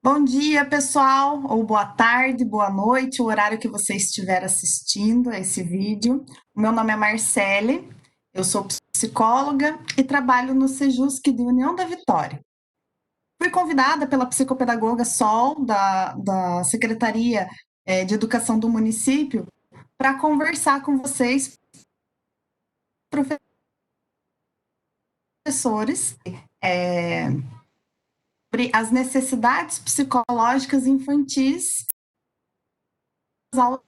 Bom dia, pessoal, ou boa tarde, boa noite, o horário que você estiver assistindo a esse vídeo. O meu nome é Marcele, eu sou psicóloga e trabalho no Sejusc de União da Vitória. Fui convidada pela psicopedagoga Sol, da Secretaria de Educação do município, para conversar com vocês, professores, sobre as necessidades psicológicas infantis das aulas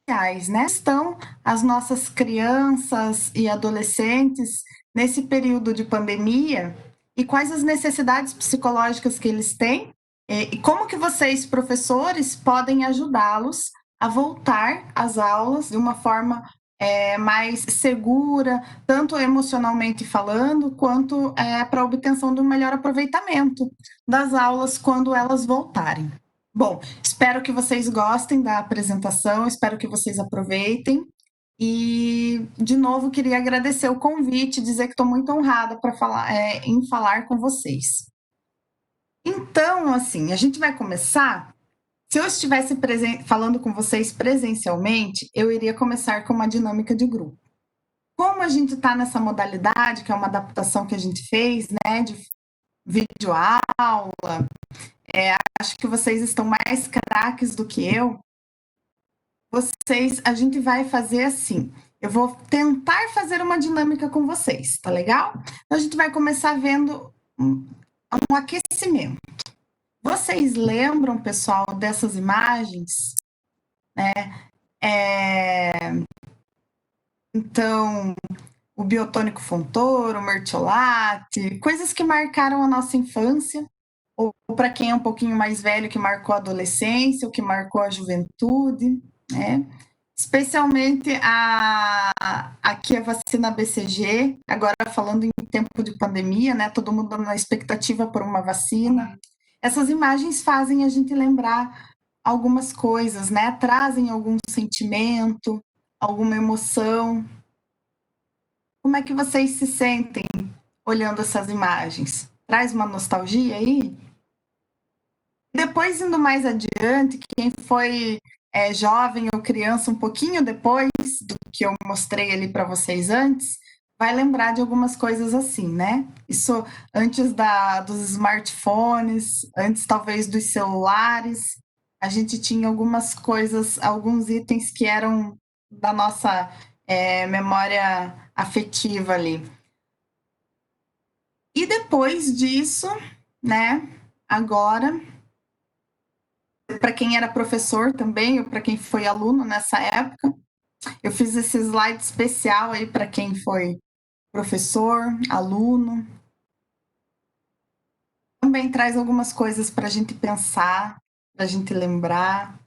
sociais, né? Estão as nossas crianças e adolescentes nesse período de pandemia e quais as necessidades psicológicas que eles têm e como que vocês, professores, podem ajudá-los a voltar às aulas de uma forma mais segura, tanto emocionalmente falando, quanto para a obtenção de um melhor aproveitamento das aulas quando elas voltarem. Bom, espero que vocês gostem da apresentação, espero que vocês aproveitem. E, de novo, queria agradecer o convite, dizer que estou muito honrada para falar, em falar com vocês. Então, assim, a gente vai começar. Se eu estivesse falando com vocês presencialmente, eu iria começar com uma dinâmica de grupo. Como a gente está nessa modalidade, que é uma adaptação que a gente fez, né, de videoaula, acho que vocês estão mais craques do que eu. A gente vai fazer assim. Eu vou tentar fazer uma dinâmica com vocês, tá legal? Então, a gente vai começar vendo um aquecimento. Vocês lembram, pessoal, dessas imagens? Né? Então, o biotônico Fontoura, o mertiolate, coisas que marcaram a nossa infância, ou para quem é um pouquinho mais velho, que marcou a adolescência, ou que marcou a juventude, né? Especialmente aqui a vacina BCG, agora falando em tempo de pandemia, né? Todo mundo na expectativa por uma vacina. Essas imagens fazem a gente lembrar algumas coisas, né? Trazem algum sentimento, alguma emoção. Como é que vocês se sentem olhando essas imagens? Traz uma nostalgia aí? Depois, indo mais adiante, quem foi jovem ou criança um pouquinho depois do que eu mostrei ali para vocês antes, vai lembrar de algumas coisas assim, né? Isso antes dos smartphones, antes talvez dos celulares, a gente tinha algumas coisas, alguns itens que eram da nossa memória afetiva ali. E depois disso, né, agora para quem era professor também, ou para quem foi aluno nessa época. Eu fiz esse slide especial aí para quem foi professor, aluno. Também traz algumas coisas para a gente pensar, para a gente lembrar.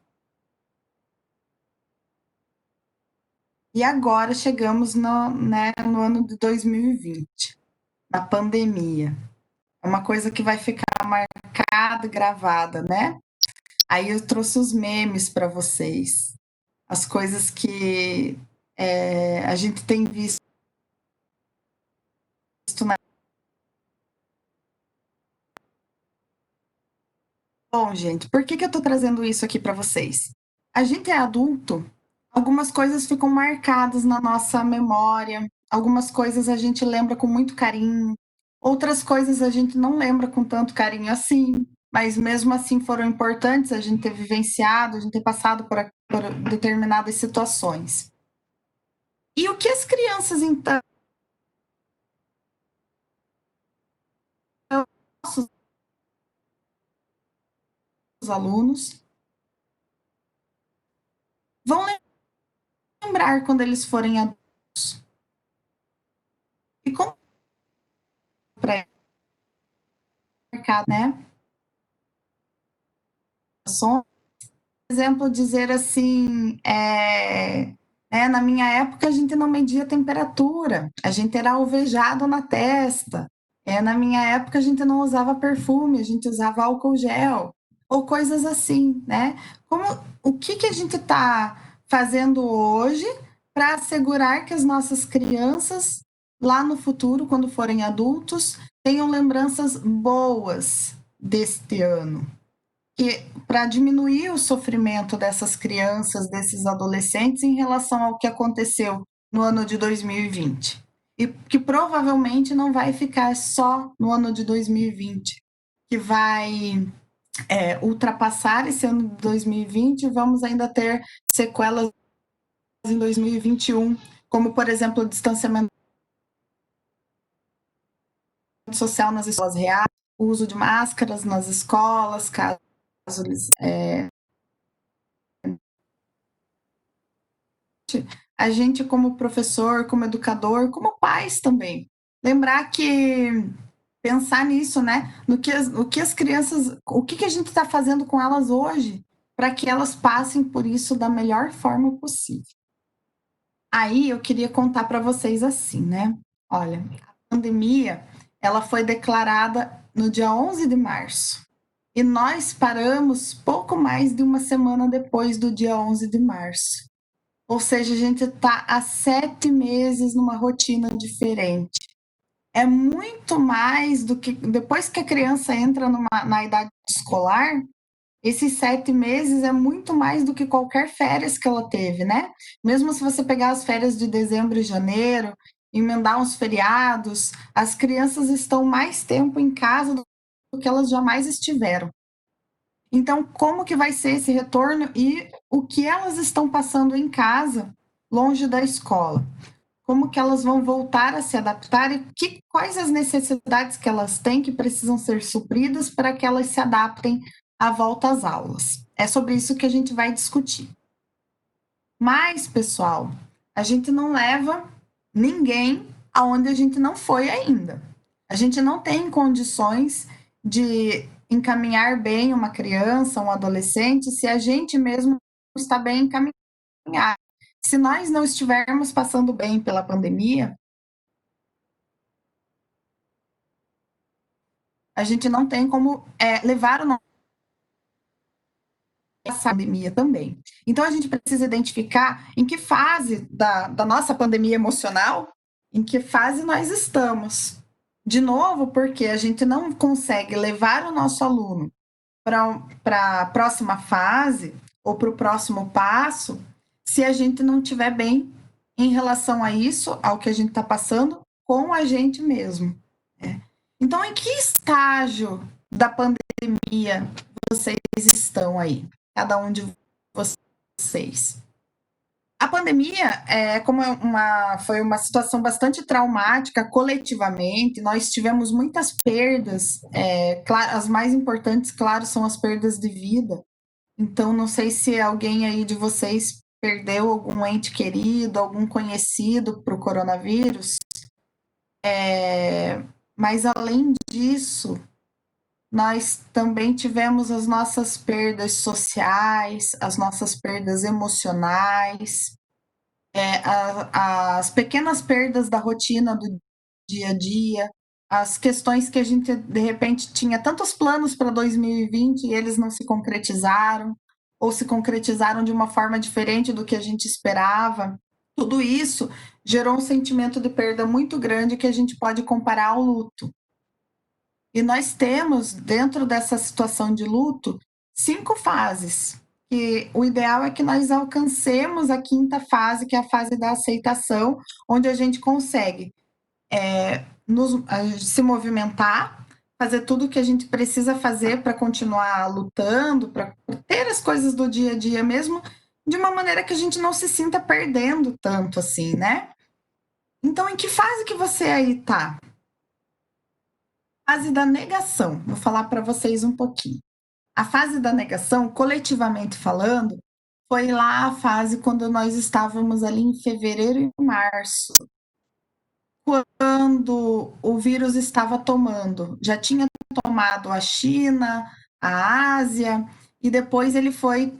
E agora chegamos no ano de 2020, na pandemia. É uma coisa que vai ficar marcada e gravada, né? Aí eu trouxe os memes para vocês. As coisas que a gente tem visto na. Bom, gente, por que eu estou trazendo isso aqui para vocês? A gente é adulto, algumas coisas ficam marcadas na nossa memória, algumas coisas a gente lembra com muito carinho, outras coisas a gente não lembra com tanto carinho assim, mas mesmo assim foram importantes a gente ter vivenciado, a gente ter passado por determinadas situações. E o que as crianças, então, nossos alunos, vão lembrar quando eles forem adultos? E como para marcar, né? Por exemplo, dizer assim, na minha época a gente não media temperatura, a gente era alvejado na testa. Na minha época a gente não usava perfume, a gente usava álcool gel, ou coisas assim, né? O que a gente está fazendo hoje para assegurar que as nossas crianças, lá no futuro, quando forem adultos, tenham lembranças boas deste ano? para diminuir o sofrimento dessas crianças, desses adolescentes em relação ao que aconteceu no ano de 2020. E que provavelmente não vai ficar só no ano de 2020, que vai ultrapassar esse ano de 2020 e vamos ainda ter sequelas em 2021, como, por exemplo, o distanciamento social nas escolas reais, o uso de máscaras nas escolas, caso eles a gente como professor, como educador, como pais também. Lembrar que pensar nisso, né? O que as crianças, o que a gente está fazendo com elas hoje para que elas passem por isso da melhor forma possível. Aí eu queria contar para vocês assim, né? Olha, a pandemia, ela foi declarada no dia 11 de março. E nós paramos pouco mais de uma semana depois do dia 11 de março. Ou seja, a gente está há 7 meses numa rotina diferente. É muito mais do que. Depois que a criança entra na idade escolar, esses 7 meses é muito mais do que qualquer férias que ela teve, né? Mesmo se você pegar as férias de dezembro e janeiro, emendar uns feriados, as crianças estão mais tempo em casa do que elas jamais estiveram. Então, como que vai ser esse retorno e o que elas estão passando em casa, longe da escola? Como que elas vão voltar a se adaptar e quais as necessidades que elas têm que precisam ser supridas para que elas se adaptem à volta às aulas? É sobre isso que a gente vai discutir. Mas, pessoal, a gente não leva ninguém aonde a gente não foi ainda. A gente não tem condições de encaminhar bem uma criança, um adolescente, se a gente mesmo está bem encaminhado. Se nós não estivermos passando bem pela pandemia, a gente não tem como levar o nosso pandemia também. Então, a gente precisa identificar em que fase da nossa pandemia emocional, em que fase nós estamos. De novo, porque a gente não consegue levar o nosso aluno para a próxima fase ou para o próximo passo se a gente não estiver bem em relação a isso, ao que a gente está passando, com a gente mesmo. Né? Então, em que estágio da pandemia vocês estão aí? Cada um de vocês. A pandemia foi uma situação bastante traumática coletivamente. Nós tivemos muitas perdas. Claro, as mais importantes, claro, são as perdas de vida. Então, não sei se alguém aí de vocês perdeu algum ente querido, algum conhecido para o coronavírus. Mas, além disso, nós também tivemos as nossas perdas sociais, as nossas perdas emocionais, as pequenas perdas da rotina do dia a dia, as questões que a gente, de repente, tinha tantos planos para 2020 e eles não se concretizaram, ou se concretizaram de uma forma diferente do que a gente esperava. Tudo isso gerou um sentimento de perda muito grande que a gente pode comparar ao luto. E nós temos, dentro dessa situação de luto, 5 fases. E o ideal é que nós alcancemos a 5ª fase, que é a fase da aceitação, onde a gente consegue se movimentar, fazer tudo o que a gente precisa fazer para continuar lutando, para ter as coisas do dia a dia mesmo, de uma maneira que a gente não se sinta perdendo tanto assim, né? Então, em que fase que você aí tá? Fase da negação. Vou falar para vocês um pouquinho. A fase da negação, coletivamente falando, foi lá a fase quando nós estávamos ali em fevereiro e março, quando o vírus estava tomando. Já tinha tomado a China, a Ásia, e depois ele foi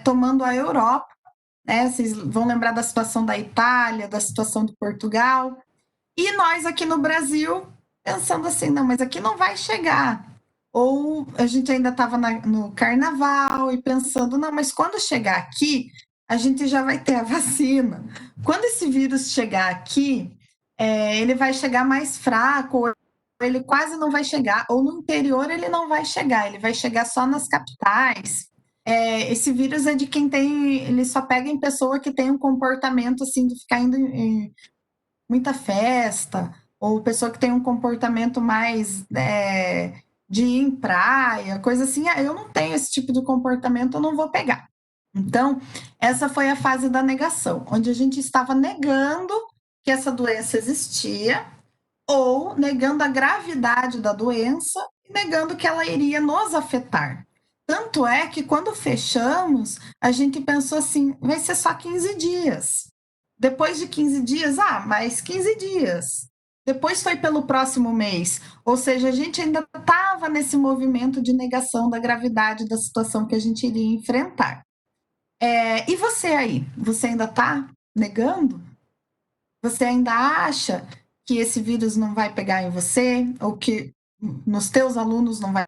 tomando a Europa. Né? Vocês vão lembrar da situação da Itália, da situação de Portugal. E nós aqui no Brasil pensando assim, não, mas aqui não vai chegar. Ou a gente ainda estava no carnaval e pensando, não, mas quando chegar aqui, a gente já vai ter a vacina. Quando esse vírus chegar aqui, ele vai chegar mais fraco, ele quase não vai chegar, ou no interior ele não vai chegar, ele vai chegar só nas capitais. Esse vírus é de quem tem, ele só pega em pessoa que tem um comportamento assim de ficar indo em muita festa, ou pessoa que tem um comportamento mais de ir em praia, coisa assim. Eu não tenho esse tipo de comportamento, eu não vou pegar. Então, essa foi a fase da negação, onde a gente estava negando que essa doença existia, ou negando a gravidade da doença e negando que ela iria nos afetar. Tanto é que quando fechamos, a gente pensou assim: vai ser só 15 dias. Depois de 15 dias, mais 15 dias. Depois foi pelo próximo mês. Ou seja, a gente ainda estava nesse movimento de negação da gravidade da situação que a gente iria enfrentar. E você aí? Você ainda está negando? Você ainda acha que esse vírus não vai pegar em você? Ou que nos teus alunos não vai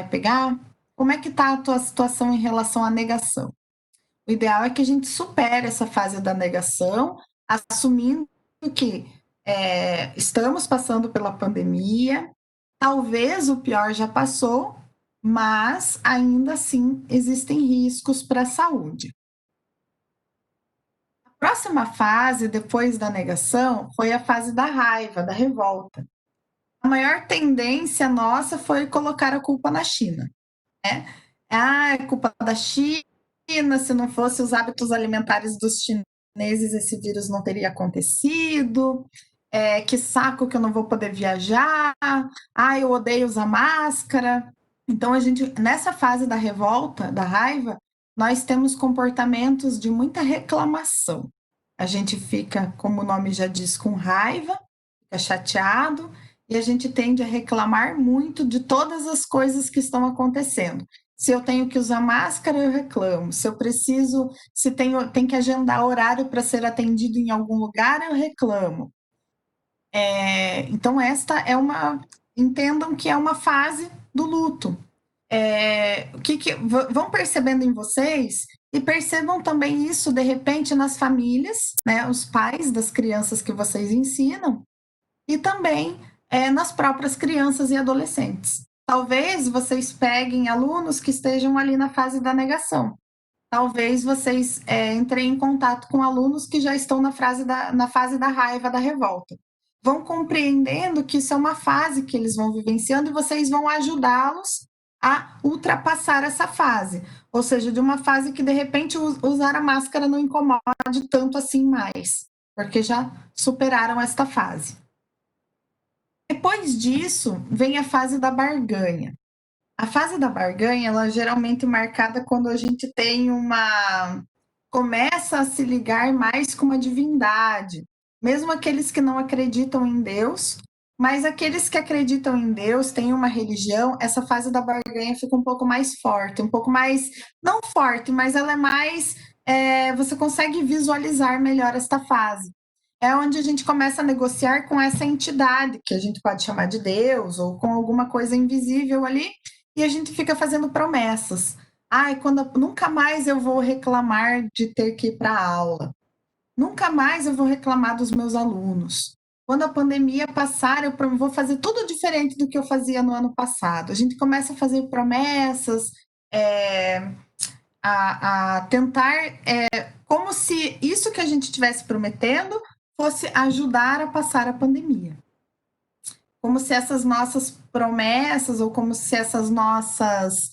pegar? Como é que está a tua situação em relação à negação? O ideal é que a gente supere essa fase da negação, assumindo que estamos passando pela pandemia, talvez o pior já passou, mas ainda assim existem riscos para a saúde. A próxima fase, depois da negação, foi a fase da raiva, da revolta. A maior tendência nossa foi colocar a culpa na China, né? É culpa da China, se não fosse os hábitos alimentares dos chineses, esse vírus não teria acontecido. Que saco que eu não vou poder viajar. Eu odeio usar máscara. Então, a gente, nessa fase da revolta, da raiva, nós temos comportamentos de muita reclamação. A gente fica, como o nome já diz, com raiva, fica chateado, e a gente tende a reclamar muito de todas as coisas que estão acontecendo. Se eu tenho que usar máscara, eu reclamo. Se eu preciso, se tem que agendar horário para ser atendido em algum lugar, eu reclamo. Então, esta é uma. Entendam que é uma fase do luto. Vão percebendo em vocês e percebam também isso, de repente, nas famílias, né? Os pais das crianças que vocês ensinam, e também nas próprias crianças e adolescentes. Talvez vocês peguem alunos que estejam ali na fase da negação. Talvez vocês entrem em contato com alunos que já estão na fase da raiva, da revolta. Vão compreendendo que isso é uma fase que eles vão vivenciando e vocês vão ajudá-los a ultrapassar essa fase. Ou seja, de uma fase que de repente usar a máscara não incomode tanto assim mais, porque já superaram esta fase. Depois disso, vem a fase da barganha. A fase da barganha, ela é geralmente marcada quando a gente tem começa a se ligar mais com uma divindade, mesmo aqueles que não acreditam em Deus, mas aqueles que acreditam em Deus, têm uma religião, essa fase da barganha fica um pouco mais forte, um pouco mais, não forte, mas ela é mais, você consegue visualizar melhor esta fase. É onde a gente começa a negociar com essa entidade, que a gente pode chamar de Deus, ou com alguma coisa invisível ali, e a gente fica fazendo promessas. Nunca mais eu vou reclamar de ter que ir para a aula. Nunca mais eu vou reclamar dos meus alunos. Quando a pandemia passar, eu vou fazer tudo diferente do que eu fazia no ano passado. A gente começa a fazer promessas, a tentar, como se isso que a gente estivesse prometendo fosse ajudar a passar a pandemia. Como se essas nossas promessas, ou como se essas nossas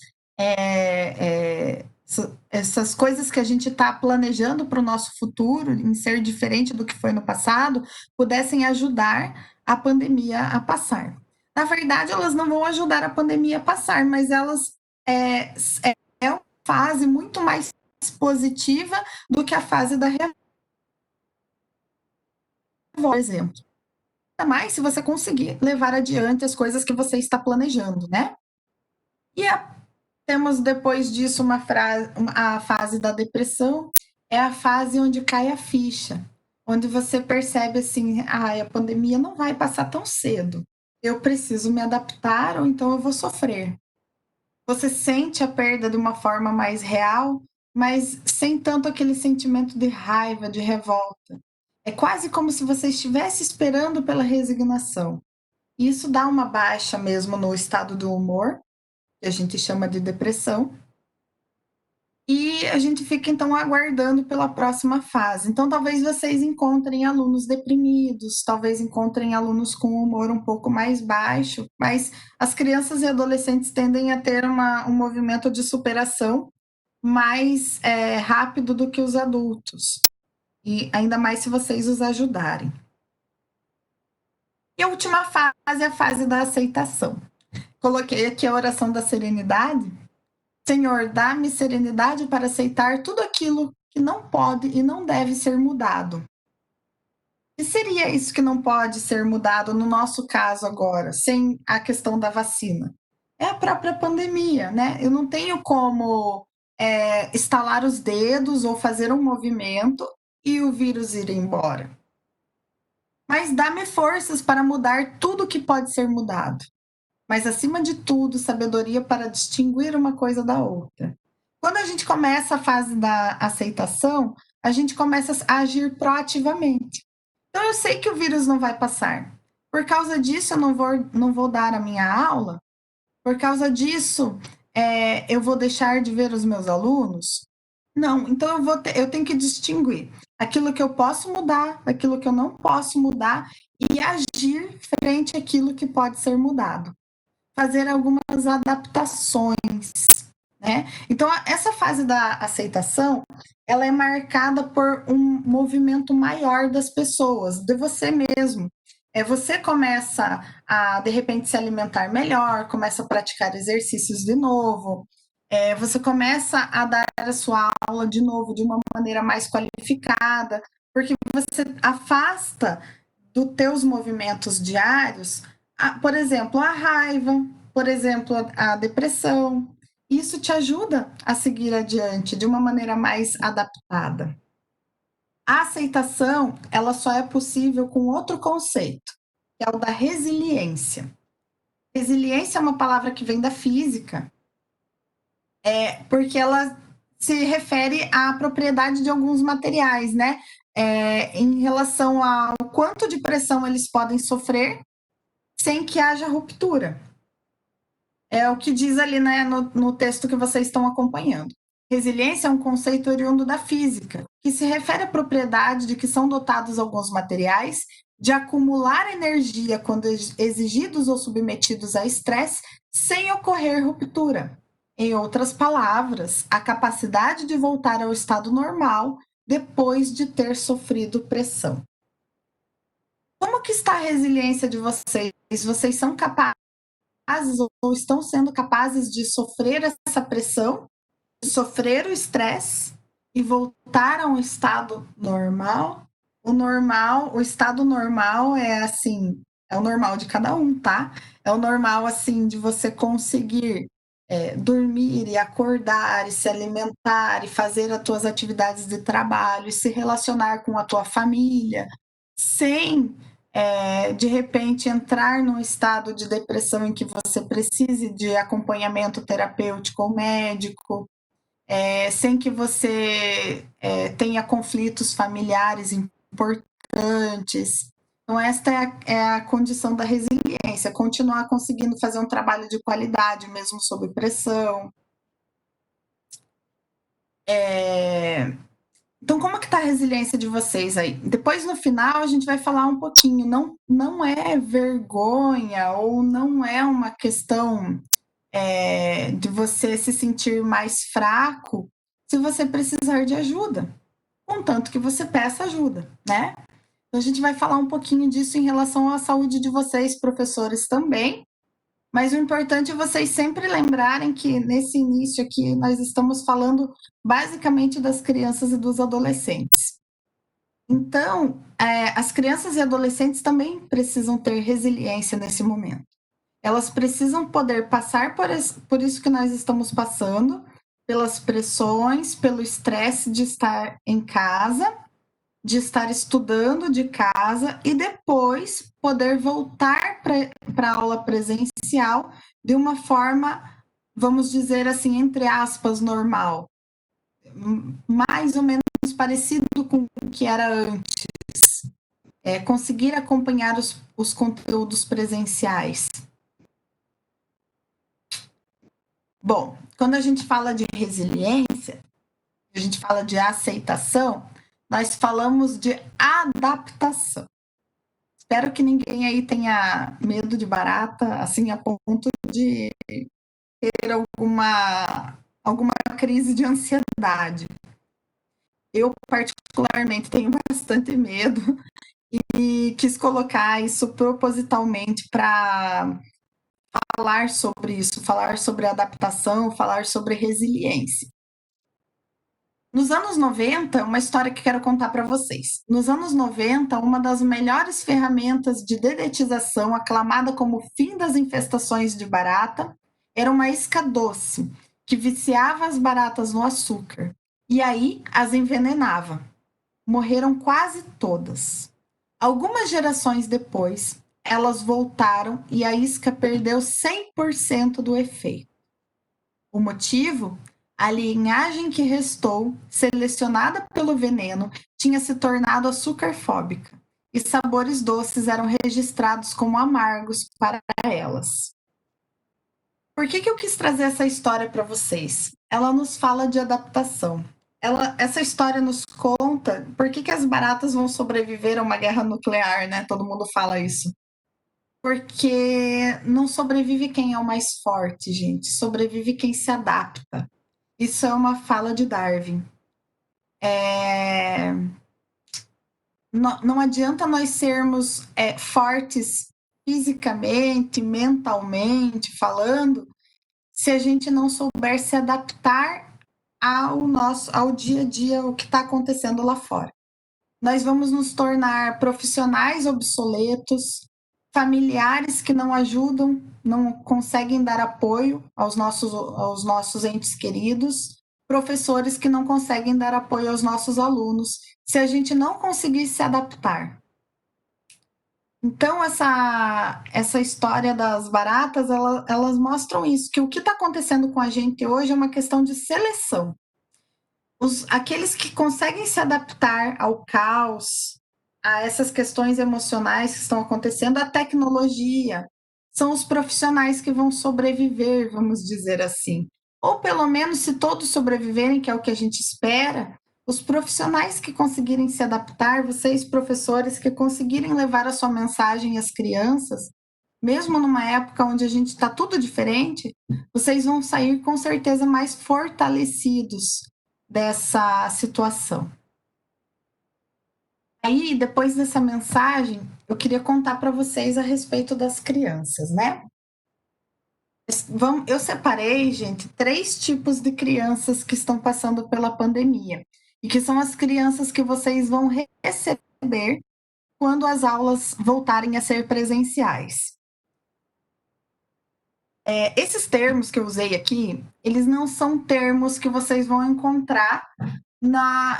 essas coisas que a gente está planejando para o nosso futuro, em ser diferente do que foi no passado, pudessem ajudar a pandemia a passar. Na verdade, elas não vão ajudar a pandemia a passar, mas elas é uma fase muito mais positiva do que a fase da revolta, por exemplo. Ainda mais se você conseguir levar adiante as coisas que você está planejando, né? E temos depois disso a fase da depressão, é a fase onde cai a ficha, onde você percebe assim, a pandemia não vai passar tão cedo, eu preciso me adaptar ou então eu vou sofrer. Você sente a perda de uma forma mais real, mas sem tanto aquele sentimento de raiva, de revolta. É quase como se você estivesse esperando pela resignação. Isso dá uma baixa mesmo no estado do humor, que a gente chama de depressão, e a gente fica então aguardando pela próxima fase. Então, talvez vocês encontrem alunos deprimidos, talvez encontrem alunos com humor um pouco mais baixo, mas as crianças e adolescentes tendem a ter um movimento de superação mais rápido do que os adultos, e ainda mais se vocês os ajudarem. E a última fase é a fase da aceitação. Coloquei aqui a oração da serenidade. Senhor, dá-me serenidade para aceitar tudo aquilo que não pode e não deve ser mudado. E seria isso que não pode ser mudado no nosso caso agora, sem a questão da vacina? É a própria pandemia, né? Eu não tenho como estalar os dedos ou fazer um movimento e o vírus ir embora. Mas dá-me forças para mudar tudo que pode ser mudado. Mas, acima de tudo, sabedoria para distinguir uma coisa da outra. Quando a gente começa a fase da aceitação, a gente começa a agir proativamente. Então, eu sei que o vírus não vai passar. Por causa disso, eu não vou dar a minha aula. Por causa disso, eu vou deixar de ver os meus alunos. Não, então eu tenho que distinguir aquilo que eu posso mudar, daquilo que eu não posso mudar e agir frente àquilo que pode ser mudado. Fazer algumas adaptações, né? Então, essa fase da aceitação, ela é marcada por um movimento maior das pessoas, de você mesmo. Você começa a, de repente, se alimentar melhor, começa a praticar exercícios de novo, você começa a dar a sua aula de novo de uma maneira mais qualificada, porque você afasta dos teus movimentos diários, por exemplo, a raiva, por exemplo, a depressão. Isso te ajuda a seguir adiante de uma maneira mais adaptada. A aceitação, ela só é possível com outro conceito, que é o da resiliência. Resiliência é uma palavra que vem da física, porque ela se refere à propriedade de alguns materiais, né? Em relação ao quanto de pressão eles podem sofrer sem que haja ruptura. É o que diz ali, né, no texto que vocês estão acompanhando. Resiliência é um conceito oriundo da física, que se refere à propriedade de que são dotados alguns materiais de acumular energia quando exigidos ou submetidos a estresse, sem ocorrer ruptura. Em outras palavras, a capacidade de voltar ao estado normal depois de ter sofrido pressão. Como que está a resiliência de vocês? Vocês são capazes ou estão sendo capazes de sofrer essa pressão, de sofrer o estresse e voltar a um estado normal? O estado normal é assim, é o normal de cada um, tá? É o normal, assim, de você conseguir dormir e acordar e se alimentar e fazer as tuas atividades de trabalho e se relacionar com a tua família sem de repente entrar num estado de depressão em que você precise de acompanhamento terapêutico ou médico, sem que você tenha conflitos familiares importantes. Então, esta é a condição da resiliência, continuar conseguindo fazer um trabalho de qualidade, mesmo sob pressão. Então, como que está a resiliência de vocês aí? Depois, no final, a gente vai falar um pouquinho. Não é vergonha ou não é uma questão de você se sentir mais fraco se você precisar de ajuda, contanto que você peça ajuda, né? Então, a gente vai falar um pouquinho disso em relação à saúde de vocês, professores, também. Mas o importante é vocês sempre lembrarem que nesse início aqui nós estamos falando basicamente das crianças e dos adolescentes. Então, as crianças e adolescentes também precisam ter resiliência nesse momento. Elas precisam poder passar por isso que nós estamos passando, pelas pressões, pelo estresse de estar em casa, de estar estudando de casa e depois poder voltar para a aula presencial de uma forma, vamos dizer assim, entre aspas, normal, mais ou menos parecido com o que era antes. conseguir acompanhar os conteúdos presenciais? Bom, quando a gente fala de resiliência, a gente fala de aceitação, nós falamos de adaptação. Espero que ninguém aí tenha medo de barata, assim, a ponto de ter alguma crise de ansiedade. Eu, particularmente, tenho bastante medo e quis colocar isso propositalmente para falar sobre isso, falar sobre adaptação, falar sobre resiliência. Nos anos 90, uma história que quero contar para vocês. Nos anos 90, uma das melhores ferramentas de dedetização, aclamada como o fim das infestações de barata, era uma isca doce, que viciava as baratas no açúcar. E aí as envenenava. Morreram quase todas. Algumas gerações depois, elas voltaram e a isca perdeu 100% do efeito. O motivo? A linhagem que restou, selecionada pelo veneno, tinha se tornado açúcar-fóbica, e sabores doces eram registrados como amargos para elas. Por que eu quis trazer essa história para vocês? Ela nos fala de adaptação. Essa história nos conta por que as baratas vão sobreviver a uma guerra nuclear, né? Todo mundo fala isso. Porque não sobrevive quem é o mais forte, gente. Sobrevive quem se adapta. Isso é uma fala de Darwin. Não adianta nós sermos fortes fisicamente, mentalmente falando, se a gente não souber se adaptar ao dia a dia, o que está acontecendo lá fora. Nós vamos nos tornar profissionais obsoletos, familiares que não ajudam, não conseguem dar apoio aos nossos entes queridos, professores que não conseguem dar apoio aos nossos alunos, se a gente não conseguir se adaptar. Então, essa história das baratas, elas mostram isso, que o que está acontecendo com a gente hoje é uma questão de seleção. Aqueles que conseguem se adaptar ao caos, a essas questões emocionais que estão acontecendo, a tecnologia, são os profissionais que vão sobreviver, vamos dizer assim. Ou pelo menos, se todos sobreviverem, que é o que a gente espera, os profissionais que conseguirem se adaptar, vocês, professores, que conseguirem levar a sua mensagem às crianças, mesmo numa época onde a gente está tudo diferente, vocês vão sair com certeza mais fortalecidos dessa situação. Aí, depois dessa mensagem, eu queria contar para vocês a respeito das crianças, né? Eu separei, gente, 3 tipos de crianças que estão passando pela pandemia e que são as crianças que vocês vão receber quando as aulas voltarem a ser presenciais. Esses termos que eu usei aqui, eles não são termos que vocês vão encontrar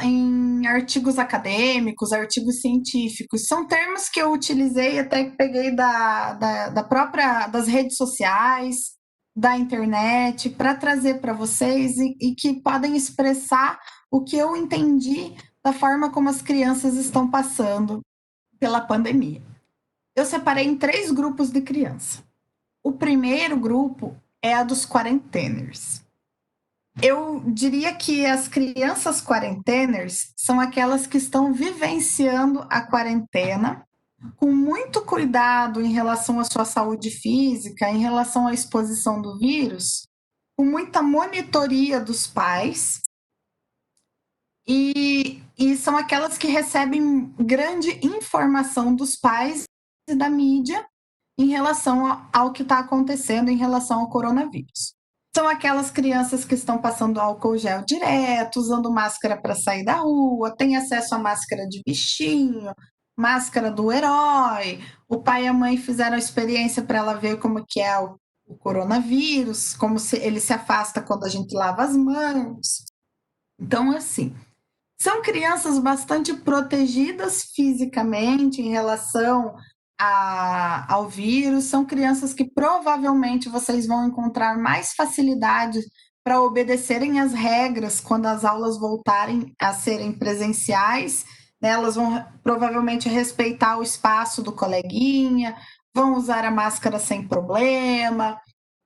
em artigos acadêmicos, artigos científicos. São termos que eu utilizei, até que peguei das redes sociais, da internet, para trazer para vocês e que podem expressar o que eu entendi da forma como as crianças estão passando pela pandemia. Eu separei em 3 grupos de criança. O primeiro grupo é a dos quarenteners. Eu diria que as crianças quarenteners são aquelas que estão vivenciando a quarentena com muito cuidado em relação à sua saúde física, em relação à exposição do vírus, com muita monitoria dos pais, e são aquelas que recebem grande informação dos pais e da mídia em relação ao que está acontecendo em relação ao coronavírus. São aquelas crianças que estão passando álcool gel direto, usando máscara para sair da rua, têm acesso à máscara de bichinho, máscara do herói. O pai e a mãe fizeram a experiência para ela ver como que é o coronavírus, como ele se afasta quando a gente lava as mãos. Então, assim, são crianças bastante protegidas fisicamente em relação ao vírus, são crianças que provavelmente vocês vão encontrar mais facilidade para obedecerem às regras quando as aulas voltarem a serem presenciais, né? Elas vão provavelmente respeitar o espaço do coleguinha, vão usar a máscara sem problema,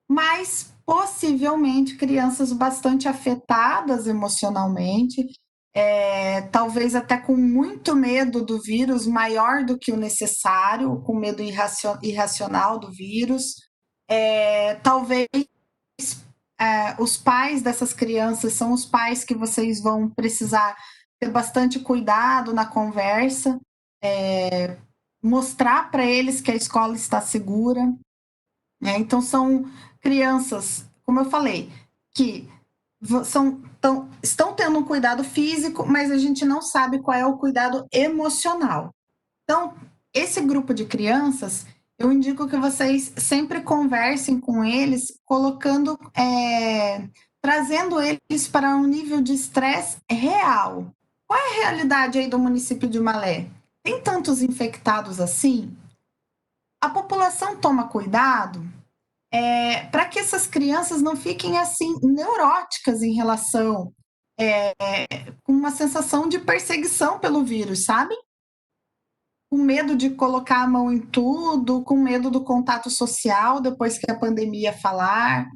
mas possivelmente crianças bastante afetadas emocionalmente, talvez até com muito medo do vírus, maior do que o necessário, com medo irracional do vírus. Talvez os pais dessas crianças são os pais que vocês vão precisar ter bastante cuidado na conversa, mostrar para eles que a escola está segura, né? Então, são crianças, como eu falei, que estão tendo um cuidado físico, mas a gente não sabe qual é o cuidado emocional. Então, esse grupo de crianças, eu indico que vocês sempre conversem com eles, trazendo eles para um nível de estresse real. Qual é a realidade aí do município de Malé? Tem tantos infectados assim? A população toma cuidado para que essas crianças não fiquem assim neuróticas em relação, com uma sensação de perseguição pelo vírus, sabe? Com medo de colocar a mão em tudo, com medo do contato social depois que a pandemia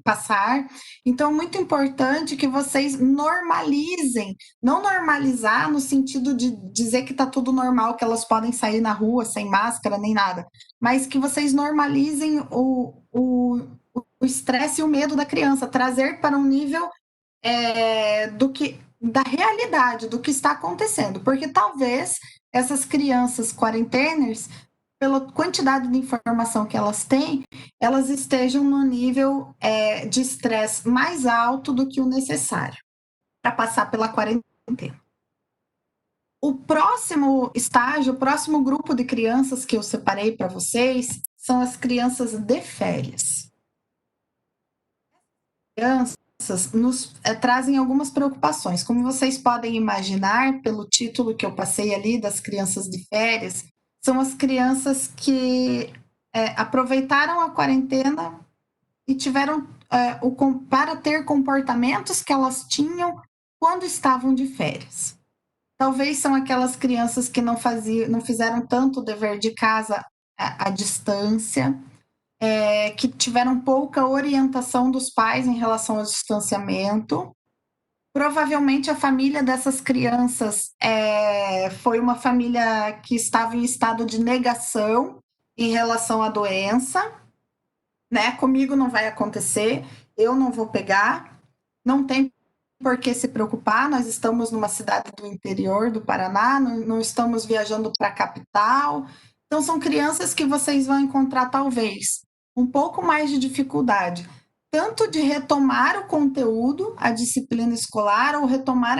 passar. Então, muito importante que vocês normalizem, não normalizar no sentido de dizer que está tudo normal, que elas podem sair na rua sem máscara nem nada, mas que vocês normalizem o estresse e o medo da criança, trazer para um nível da realidade, do que está acontecendo, porque talvez essas crianças quarenteners, pela quantidade de informação que elas têm, elas estejam no nível de estresse mais alto do que o necessário para passar pela quarentena. O próximo estágio, o próximo grupo de crianças que eu separei para vocês são as crianças de férias. Crianças nos trazem algumas preocupações. Como vocês podem imaginar, pelo título que eu passei ali das crianças de férias, são as crianças que aproveitaram a quarentena e tiveram para ter comportamentos que elas tinham quando estavam de férias. Talvez são aquelas crianças que não fizeram tanto o dever de casa à distância, que tiveram pouca orientação dos pais em relação ao distanciamento. Provavelmente a família dessas crianças foi uma família que estava em estado de negação em relação à doença, né? Comigo não vai acontecer, eu não vou pegar, não tem por que se preocupar, nós estamos numa cidade do interior do Paraná, não estamos viajando para a capital. Então, são crianças que vocês vão encontrar, talvez, um pouco mais de dificuldade, tanto de retomar o conteúdo, a disciplina escolar, ou retomar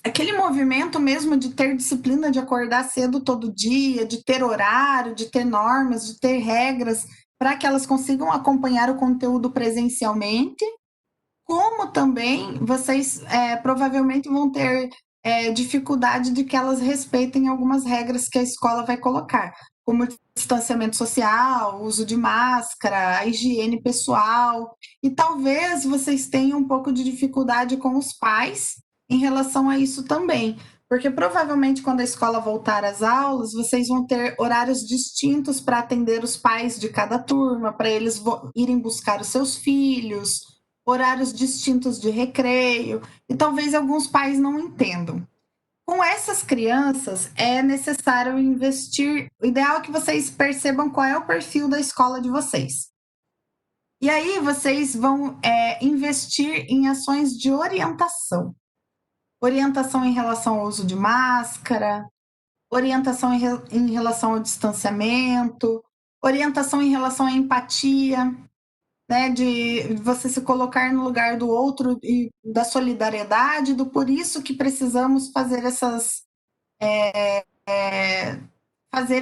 aquele movimento mesmo de ter disciplina, de acordar cedo todo dia, de ter horário, de ter normas, de ter regras, para que elas consigam acompanhar o conteúdo presencialmente, como também vocês provavelmente vão ter dificuldade de que elas respeitem algumas regras que a escola vai colocar, como distanciamento social, uso de máscara, a higiene pessoal, e talvez vocês tenham um pouco de dificuldade com os pais em relação a isso também, porque provavelmente quando a escola voltar às aulas, vocês vão ter horários distintos para atender os pais de cada turma, para eles irem buscar os seus filhos, horários distintos de recreio, e talvez alguns pais não entendam. Com essas crianças, é necessário investir. O ideal é que vocês percebam qual é o perfil da escola de vocês. E aí, vocês vão investir em ações de orientação. Orientação em relação ao uso de máscara, orientação em relação ao distanciamento, orientação em relação à empatia, né, de você se colocar no lugar do outro e da solidariedade, do por isso que precisamos fazer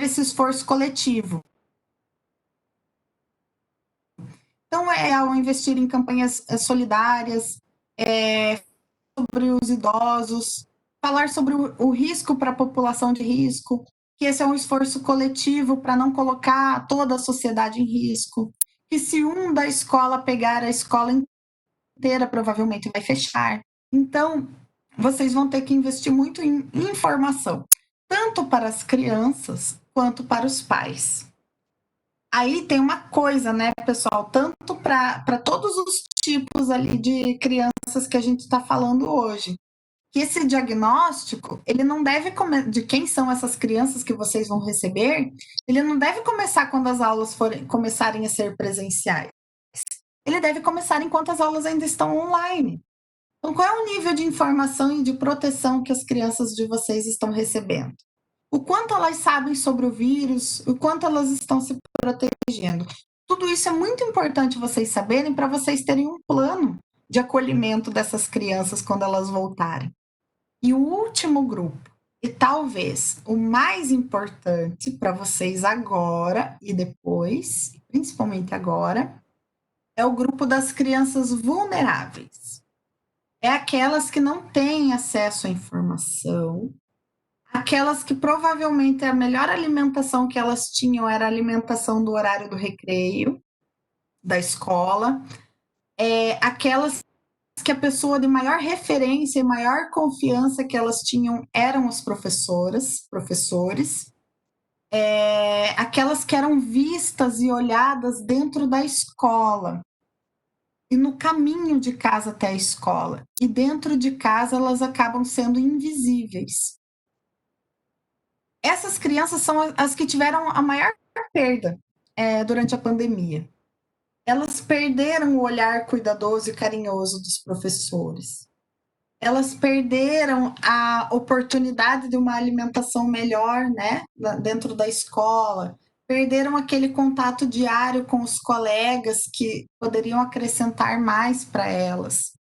esse esforço coletivo. Então, ao investir em campanhas solidárias, sobre os idosos, falar sobre o risco para a população de risco, que esse é um esforço coletivo para não colocar toda a sociedade em risco, que se um da escola pegar, a escola inteira provavelmente vai fechar. Então, vocês vão ter que investir muito em informação, tanto para as crianças quanto para os pais. Aí tem uma coisa, né, pessoal, tanto para todos os tipos ali de crianças que a gente está falando hoje, que esse diagnóstico, ele não deve de quem são essas crianças que vocês vão receber, ele não deve começar quando as aulas começarem a ser presenciais. Ele deve começar enquanto as aulas ainda estão online. Então, qual é o nível de informação e de proteção que as crianças de vocês estão recebendo? O quanto elas sabem sobre o vírus, o quanto elas estão se protegendo. Tudo isso é muito importante vocês saberem para vocês terem um plano de acolhimento dessas crianças quando elas voltarem. E o último grupo, e talvez o mais importante para vocês agora e depois, principalmente agora, é o grupo das crianças vulneráveis. É aquelas que não têm acesso à informação, aquelas que provavelmente a melhor alimentação que elas tinham era a alimentação do horário do recreio, da escola, aquelas que a pessoa de maior referência e maior confiança que elas tinham eram os professores, aquelas que eram vistas e olhadas dentro da escola e no caminho de casa até a escola. E dentro de casa elas acabam sendo invisíveis. Essas crianças são as que tiveram a maior perda durante a pandemia. Elas perderam o olhar cuidadoso e carinhoso dos professores. Elas perderam a oportunidade de uma alimentação melhor, né, dentro da escola. Perderam aquele contato diário com os colegas que poderiam acrescentar mais para elas.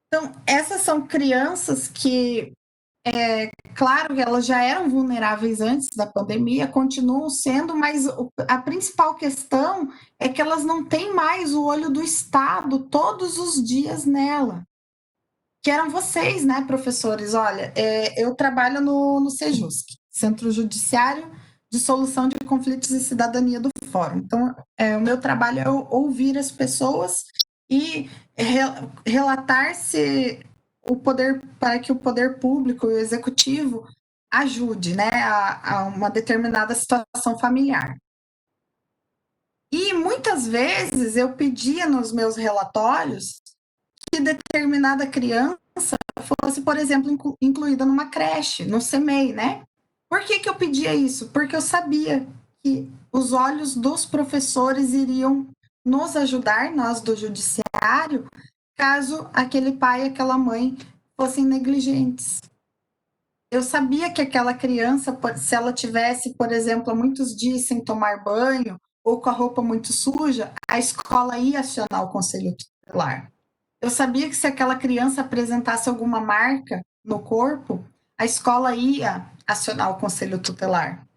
Então, essas são crianças que, claro que elas já eram vulneráveis antes da pandemia, continuam sendo, mas a principal questão é que elas não têm mais o olho do Estado todos os dias nela. Que eram vocês, né, professores? Olha, eu trabalho no Sejusc, Centro Judiciário de Solução de Conflitos e Cidadania do Fórum. Então, o meu trabalho é ouvir as pessoas e relatar se o poder, para que o poder público e o executivo ajude, né, a uma determinada situação familiar. E muitas vezes eu pedia nos meus relatórios que determinada criança fosse, por exemplo, incluída numa creche, no CEMEI, né? Por que eu pedia isso? Porque eu sabia que os olhos dos professores iriam nos ajudar, nós do judiciário, caso aquele pai e aquela mãe fossem negligentes. Eu sabia que aquela criança, se ela tivesse, por exemplo, muitos dias sem tomar banho ou com a roupa muito suja, a escola ia acionar o conselho tutelar. Eu sabia que se aquela criança apresentasse alguma marca no corpo, a escola ia acionar o conselho tutelar.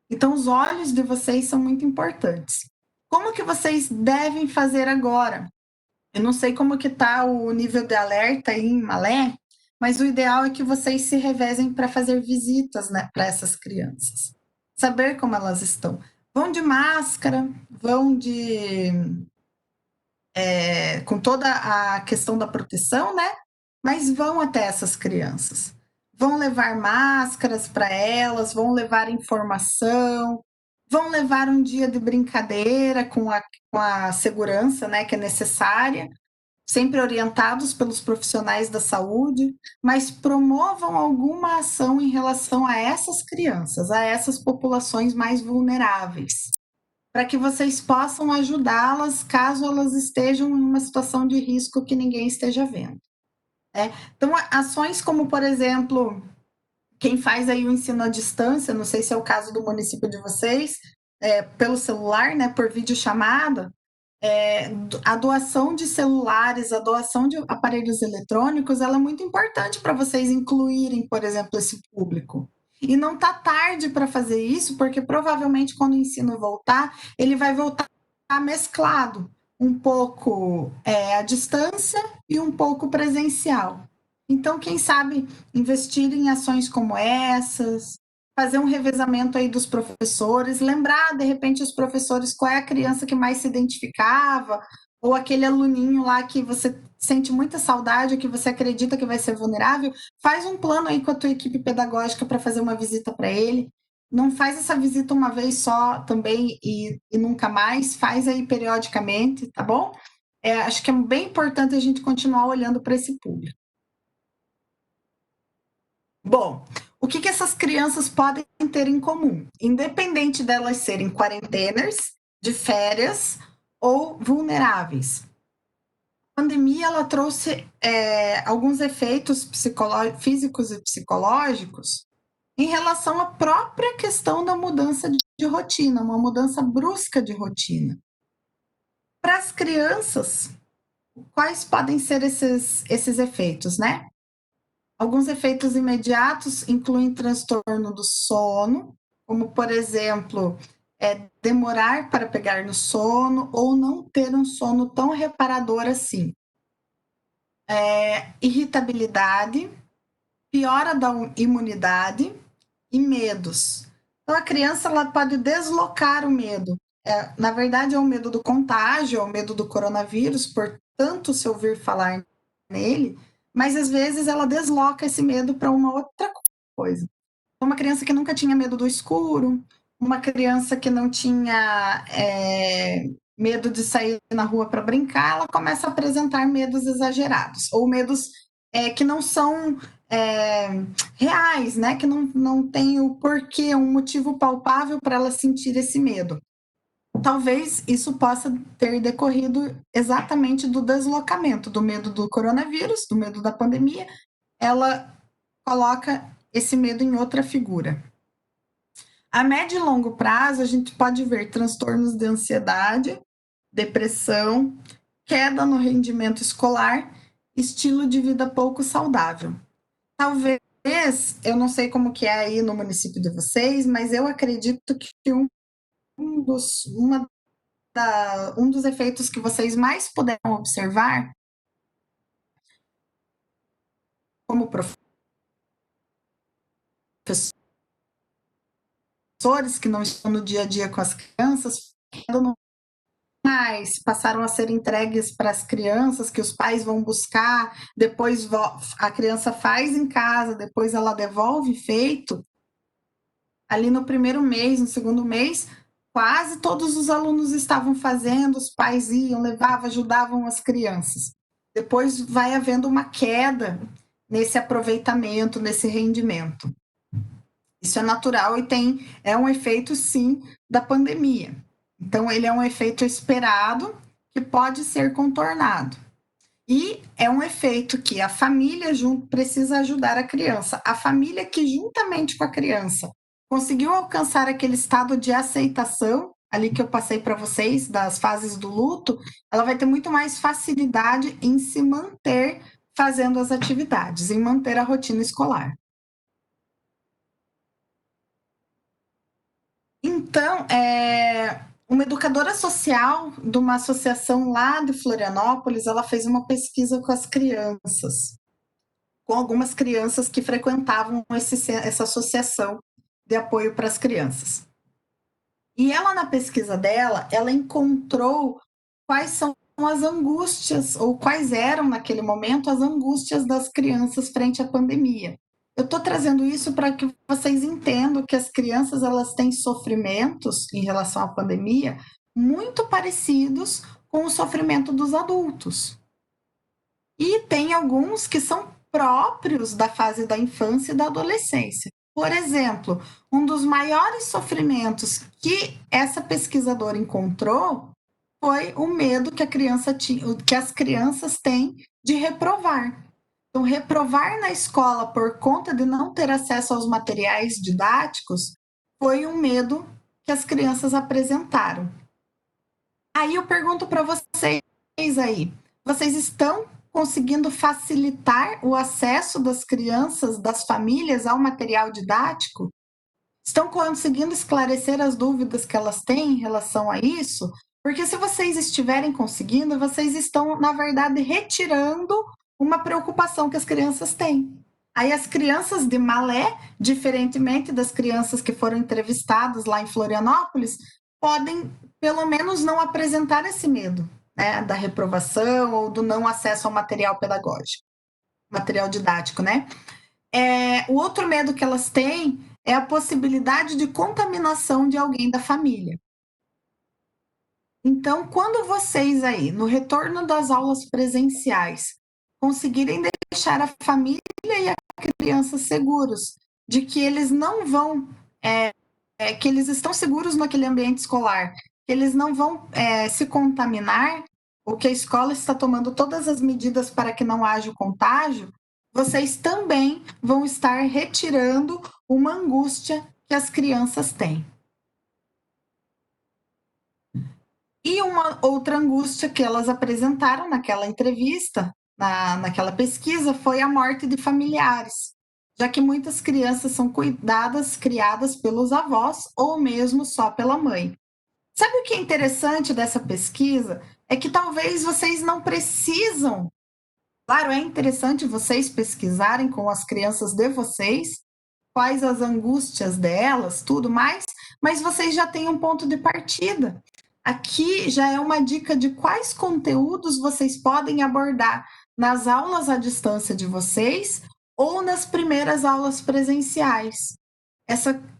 Então, os olhos de vocês são muito importantes. Como que vocês devem fazer agora? Eu não sei como que está o nível de alerta aí em Malé, mas o ideal é que vocês se revezem para fazer visitas, né, para essas crianças. Saber como elas estão. Vão de máscara, vão com toda a questão da proteção, né? Mas vão até essas crianças. Vão levar máscaras para elas, vão levar informação, vão levar um dia de brincadeira com a segurança, né, que é necessária, sempre orientados pelos profissionais da saúde, mas promovam alguma ação em relação a essas crianças, a essas populações mais vulneráveis, para que vocês possam ajudá-las caso elas estejam em uma situação de risco que ninguém esteja vendo. Então, ações como, por exemplo, quem faz aí o ensino à distância, não sei se é o caso do município de vocês, pelo celular, né, por videochamada, a doação de celulares, a doação de aparelhos eletrônicos, ela é muito importante para vocês incluírem, por exemplo, esse público. E não está tarde para fazer isso, porque provavelmente quando o ensino voltar, ele vai voltar mesclado, um pouco à distância e um pouco presencial. Então, quem sabe investir em ações como essas, fazer um revezamento aí dos professores, lembrar, de repente, os professores qual é a criança que mais se identificava, ou aquele aluninho lá que você sente muita saudade, que você acredita que vai ser vulnerável, faz um plano aí com a tua equipe pedagógica para fazer uma visita para ele. Não faz essa visita uma vez só também e nunca mais, faz aí periodicamente, tá bom? Acho que é bem importante a gente continuar olhando para esse público. Bom, o que essas crianças podem ter em comum? Independente delas serem quarentenas, de férias ou vulneráveis. A pandemia ela trouxe alguns efeitos físicos e psicológicos em relação à própria questão da mudança de rotina, uma mudança brusca de rotina. Para as crianças, quais podem ser esses efeitos, né? Alguns efeitos imediatos incluem transtorno do sono, como, por exemplo, demorar para pegar no sono ou não ter um sono tão reparador assim. Irritabilidade, piora da imunidade e medos. Então, a criança ela pode deslocar o medo. Na verdade, é o medo do contágio, é o medo do coronavírus, por tanto se ouvir falar nele, mas às vezes ela desloca esse medo para uma outra coisa. Uma criança que nunca tinha medo do escuro, uma criança que não tinha medo de sair na rua para brincar, ela começa a apresentar medos exagerados, ou medos que não são reais, né? Que não tem o porquê, um motivo palpável para ela sentir esse medo. Talvez isso possa ter decorrido exatamente do deslocamento, do medo do coronavírus, do medo da pandemia. Ela coloca esse medo em outra figura. A médio e longo prazo, a gente pode ver transtornos de ansiedade, depressão, queda no rendimento escolar, estilo de vida pouco saudável. Talvez, eu não sei como que é aí no município de vocês, mas eu acredito que um dos efeitos que vocês mais puderam observar como professores que não estão no dia a dia com as crianças, passaram a ser entregues para as crianças, que os pais vão buscar, depois a criança faz em casa, depois ela devolve feito. Ali no primeiro mês, no segundo mês, quase todos os alunos estavam fazendo, os pais iam, levavam, ajudavam as crianças. Depois vai havendo uma queda nesse aproveitamento, nesse rendimento. Isso é natural e é um efeito, sim, da pandemia. Então, ele é um efeito esperado que pode ser contornado. E é um efeito que a família precisa ajudar a criança. A família que, juntamente com a criança, conseguiu alcançar aquele estado de aceitação, ali que eu passei para vocês, das fases do luto, ela vai ter muito mais facilidade em se manter fazendo as atividades, em manter a rotina escolar. Então, uma educadora social de uma associação lá de Florianópolis, ela fez uma pesquisa com as crianças, com algumas crianças que frequentavam essa associação de apoio para as crianças. E ela, na pesquisa dela, ela encontrou quais são as angústias, ou quais eram, naquele momento, as angústias das crianças frente à pandemia. Eu estou trazendo isso para que vocês entendam que as crianças elas têm sofrimentos em relação à pandemia muito parecidos com o sofrimento dos adultos. E tem alguns que são próprios da fase da infância e da adolescência. Por exemplo, um dos maiores sofrimentos que essa pesquisadora encontrou foi o medo que que as crianças têm de reprovar. Então, reprovar na escola por conta de não ter acesso aos materiais didáticos foi um medo que as crianças apresentaram. Aí eu pergunto para vocês aí, vocês estão conseguindo facilitar o acesso das crianças, das famílias ao material didático? Estão conseguindo esclarecer as dúvidas que elas têm em relação a isso? Porque se vocês estiverem conseguindo, vocês estão, na verdade, retirando uma preocupação que as crianças têm. Aí as crianças de Malé, diferentemente das crianças que foram entrevistadas lá em Florianópolis, podem pelo menos não apresentar esse medo, né, da reprovação ou do não acesso ao material pedagógico, material didático, né? O outro medo que elas têm é a possibilidade de contaminação de alguém da família. Então, quando vocês aí, no retorno das aulas presenciais, conseguirem deixar a família e a criança seguros de que eles não vão, que eles estão seguros naquele ambiente escolar, que eles não vão se contaminar, ou que a escola está tomando todas as medidas para que não haja o contágio, vocês também vão estar retirando uma angústia que as crianças têm. E uma outra angústia que elas apresentaram naquela entrevista, naquela pesquisa, foi a morte de familiares, já que muitas crianças são cuidadas, criadas pelos avós ou mesmo só pela mãe. Sabe o que é interessante dessa pesquisa? É que talvez vocês não precisam. Claro, é interessante vocês pesquisarem com as crianças de vocês quais as angústias delas, tudo mais, mas vocês já têm um ponto de partida. Aqui já é uma dica de quais conteúdos vocês podem abordar nas aulas à distância de vocês ou nas primeiras aulas presenciais.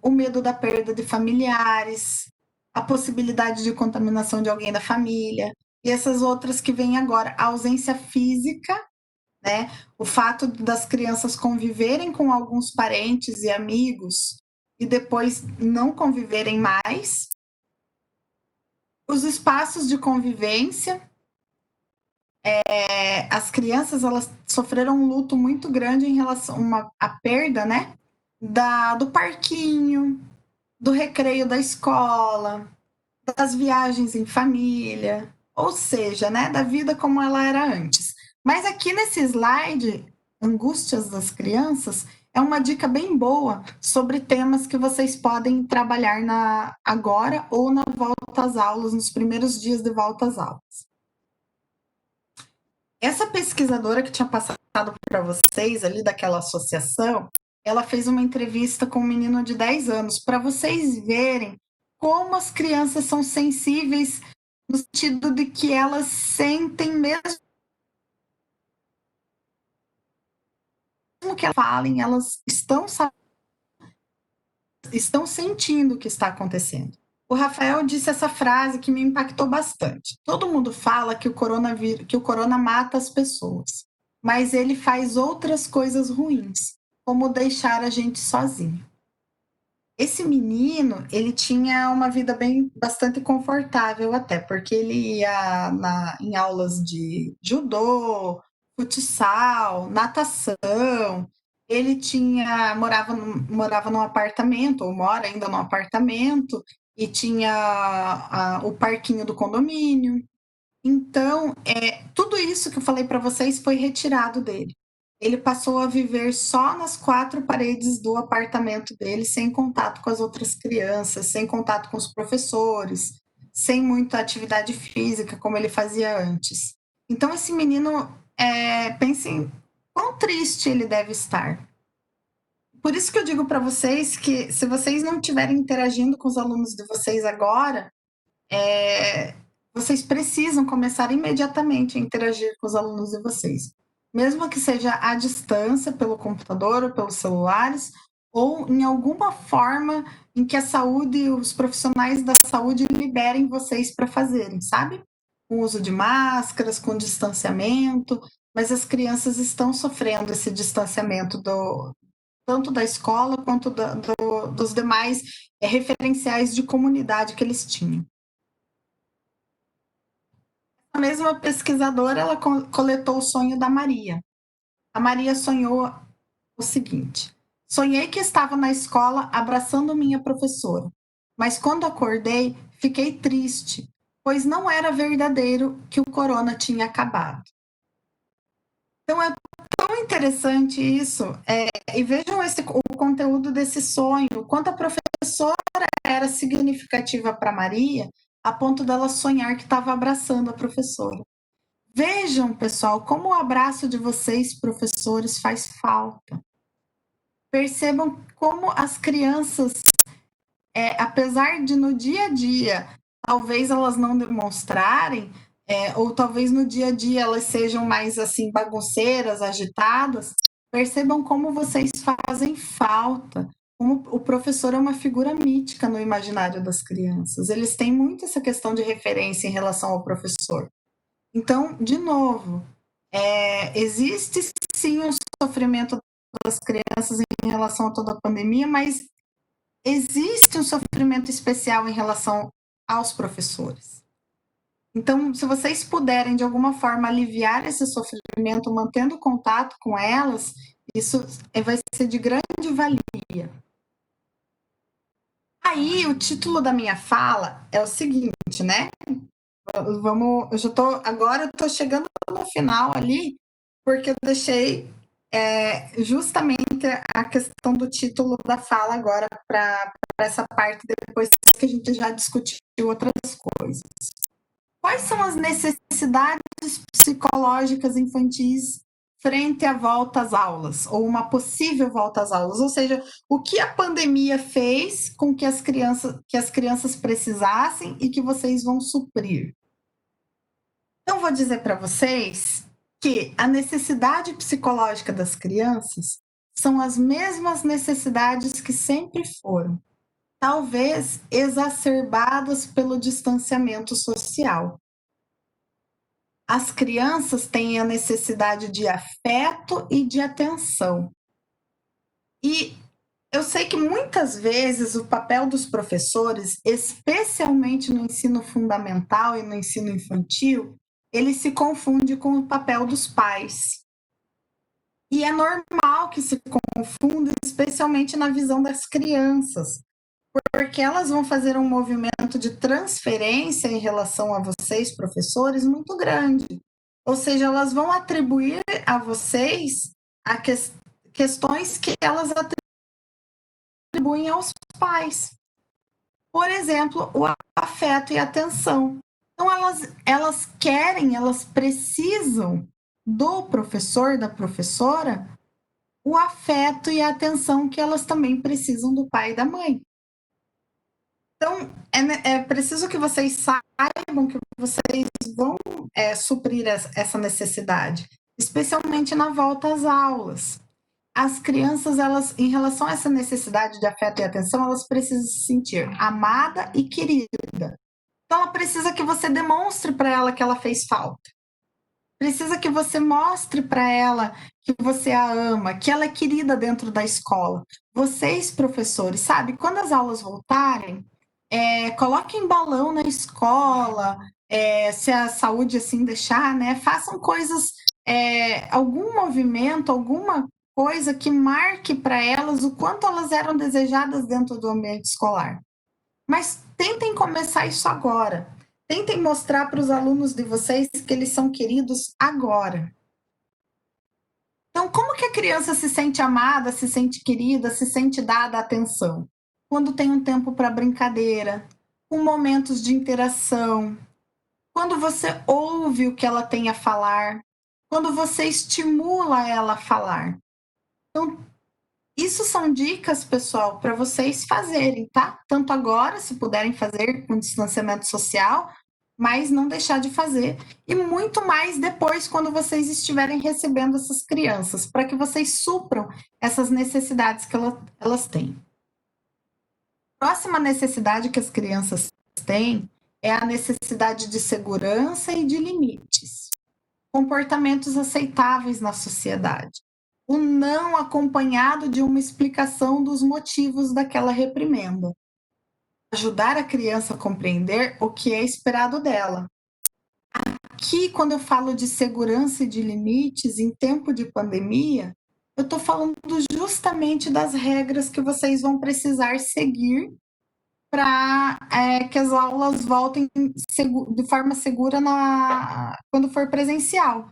O medo da perda de familiares, a possibilidade de contaminação de alguém da família, e essas outras que vêm agora, a ausência física, né? O fato das crianças conviverem com alguns parentes e amigos e depois não conviverem mais, os espaços de convivência, as crianças elas sofreram um luto muito grande em relação à perda, né? Do parquinho, do recreio da escola, das viagens em família, ou seja, né, da vida como ela era antes. Mas aqui nesse slide, Angústias das Crianças, é uma dica bem boa sobre temas que vocês podem trabalhar agora ou na volta às aulas, nos primeiros dias de volta às aulas. Essa pesquisadora que tinha passado para vocês ali daquela associação, ela fez uma entrevista com um menino de 10 anos, para vocês verem como as crianças são sensíveis no sentido de que elas sentem mesmo que elas falem, elas estão sentindo o que está acontecendo. O Rafael disse essa frase que me impactou bastante. Todo mundo fala que o corona mata as pessoas, mas ele faz outras coisas ruins, como deixar a gente sozinho. Esse menino, ele tinha uma vida bastante confortável até, porque ele ia em aulas de judô, futsal, natação. Ele morava num apartamento, ou mora ainda num apartamento, e tinha o parquinho do condomínio. Então, tudo isso que eu falei para vocês foi retirado dele. Ele passou a viver só nas 4 paredes do apartamento dele, sem contato com as outras crianças, sem contato com os professores, sem muita atividade física, como ele fazia antes. Então, esse menino, pensem quão triste ele deve estar. Por isso que eu digo para vocês que, se vocês não estiverem interagindo com os alunos de vocês agora, vocês precisam começar imediatamente a interagir com os alunos de vocês, mesmo que seja à distância, pelo computador ou pelos celulares, ou em alguma forma em que a saúde, os profissionais da saúde liberem vocês para fazerem, sabe? Com uso de máscaras, com distanciamento, mas as crianças estão sofrendo esse distanciamento tanto da escola quanto dos demais referenciais de comunidade que eles tinham. A mesma pesquisadora, ela coletou o sonho da Maria. A Maria sonhou o seguinte: sonhei que estava na escola abraçando minha professora, mas quando acordei, fiquei triste, pois não era verdadeiro que o corona tinha acabado. Então é tão interessante isso, e vejam o conteúdo desse sonho, quanto a professora era significativa para Maria, a ponto dela sonhar que estava abraçando a professora. Vejam, pessoal, como o abraço de vocês, professores, faz falta. percebam como as crianças, apesar de no dia a dia, talvez elas não demonstrarem, ou talvez no dia a dia elas sejam mais assim bagunceiras, agitadas, percebam como vocês fazem falta. Como o professor é uma figura mítica no imaginário das crianças. Eles têm muito essa questão de referência em relação ao professor. Então, de novo, existe sim um sofrimento das crianças em relação a toda a pandemia, mas existe um sofrimento especial em relação aos professores. Então, se vocês puderem, de alguma forma, aliviar esse sofrimento, mantendo contato com elas, isso vai ser de grande valia. Aí, o título da minha fala é o seguinte, né? Agora eu tô chegando no final ali, porque eu deixei justamente a questão do título da fala agora para essa parte, depois que a gente já discutiu outras coisas. Quais são as necessidades psicológicas infantis frente à volta às aulas, ou uma possível volta às aulas? Ou seja, o que a pandemia fez com que as crianças precisassem e que vocês vão suprir? Então, vou dizer para vocês que a necessidade psicológica das crianças são as mesmas necessidades que sempre foram, talvez exacerbadas pelo distanciamento social. As crianças têm a necessidade de afeto e de atenção. E eu sei que muitas vezes o papel dos professores, especialmente no ensino fundamental e no ensino infantil, ele se confunde com o papel dos pais. E é normal que se confunda, especialmente na visão das crianças, porque elas vão fazer um movimento de transferência em relação a vocês, professores, muito grande. Ou seja, elas vão atribuir a vocês questões que elas atribuem aos pais. Por exemplo, o afeto e a atenção. Então, elas querem, elas precisam do professor, da professora, o afeto e a atenção que elas também precisam do pai e da mãe. Então, é preciso que vocês saibam que vocês vão suprir essa necessidade, especialmente na volta às aulas. As crianças, elas, em relação a essa necessidade de afeto e atenção, elas precisam se sentir amada e querida. Então, ela precisa que você demonstre para ela que ela fez falta. Precisa que você mostre para ela que você a ama, que ela é querida dentro da escola. Vocês, professores, sabe, quando as aulas voltarem, coloquem balão na escola, se a saúde assim deixar, né? Façam coisas, algum movimento, alguma coisa que marque para elas o quanto elas eram desejadas dentro do ambiente escolar. Mas tentem começar isso agora. Tentem mostrar para os alunos de vocês que eles são queridos agora. Então, como que a criança se sente amada, se sente querida, se sente dada atenção? Quando tem um tempo para brincadeira, com momentos de interação, quando você ouve o que ela tem a falar, quando você estimula ela a falar. Então, isso são dicas, pessoal, para vocês fazerem, tá? Tanto agora, se puderem fazer com distanciamento social, mas não deixar de fazer. E muito mais depois, quando vocês estiverem recebendo essas crianças, para que vocês supram essas necessidades que elas têm. A próxima necessidade que as crianças têm é a necessidade de segurança e de limites. Comportamentos aceitáveis na sociedade. O não acompanhado de uma explicação dos motivos daquela reprimenda. Ajudar a criança a compreender o que é esperado dela. Aqui, quando eu falo de segurança e de limites em tempo de pandemia, eu estou falando justamente das regras que vocês vão precisar seguir para que as aulas voltem de forma segura quando for presencial.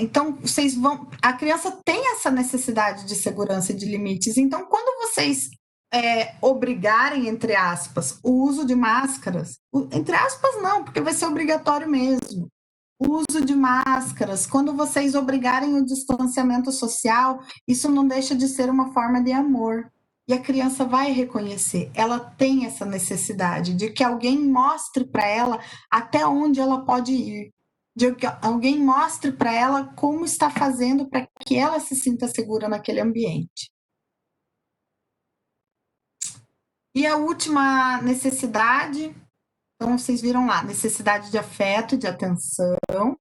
Então, vocês vão. A criança tem essa necessidade de segurança e de limites. Então, quando vocês obrigarem, entre aspas, o uso de máscaras, entre aspas, não, porque vai ser obrigatório mesmo. uso de máscaras, quando vocês obrigarem o distanciamento social, isso não deixa de ser uma forma de amor. E a criança vai reconhecer, ela tem essa necessidade de que alguém mostre para ela até onde ela pode ir, de que alguém mostre para ela como está fazendo para que ela se sinta segura naquele ambiente. E a última necessidade, então vocês viram lá, necessidade de afeto, de atenção,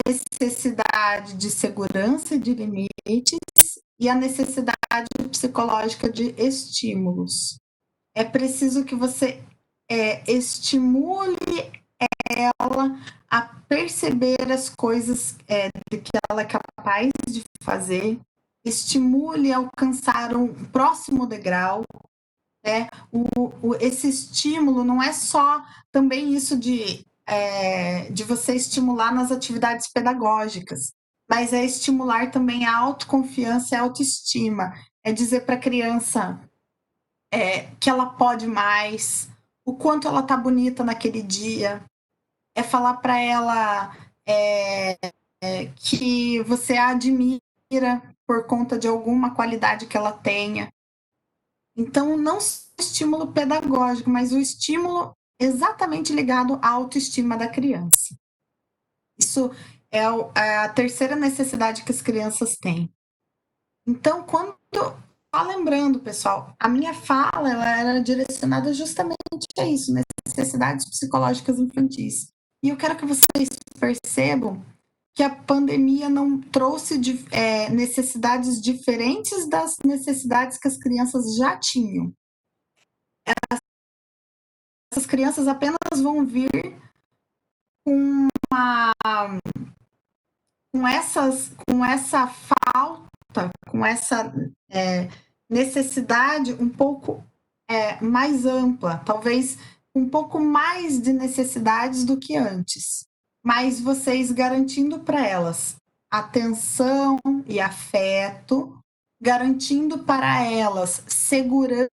necessidade de segurança e de limites e a necessidade psicológica de estímulos. É preciso que você estimule ela a perceber as coisas de que ela é capaz de fazer, estimule a alcançar um próximo degrau, né? Esse estímulo não é só também isso de você estimular nas atividades pedagógicas, mas é estimular também a autoconfiança e a autoestima. É dizer para a criança que ela pode mais, o quanto ela está bonita naquele dia, é falar para ela que você a admira por conta de alguma qualidade que ela tenha. Então, não o estímulo pedagógico, mas o estímulo exatamente ligado à autoestima da criança. Isso é a terceira necessidade que as crianças têm. Então, quando... Só lembrando, pessoal, a minha fala ela era direcionada justamente a isso, necessidades psicológicas infantis. E eu quero que vocês percebam que a pandemia não trouxe necessidades diferentes das necessidades que as crianças já tinham. Essas crianças apenas vão vir com essa falta, com essa necessidade um pouco mais ampla, talvez um pouco mais de necessidades do que antes, mas vocês garantindo para elas atenção e afeto, garantindo para elas segurança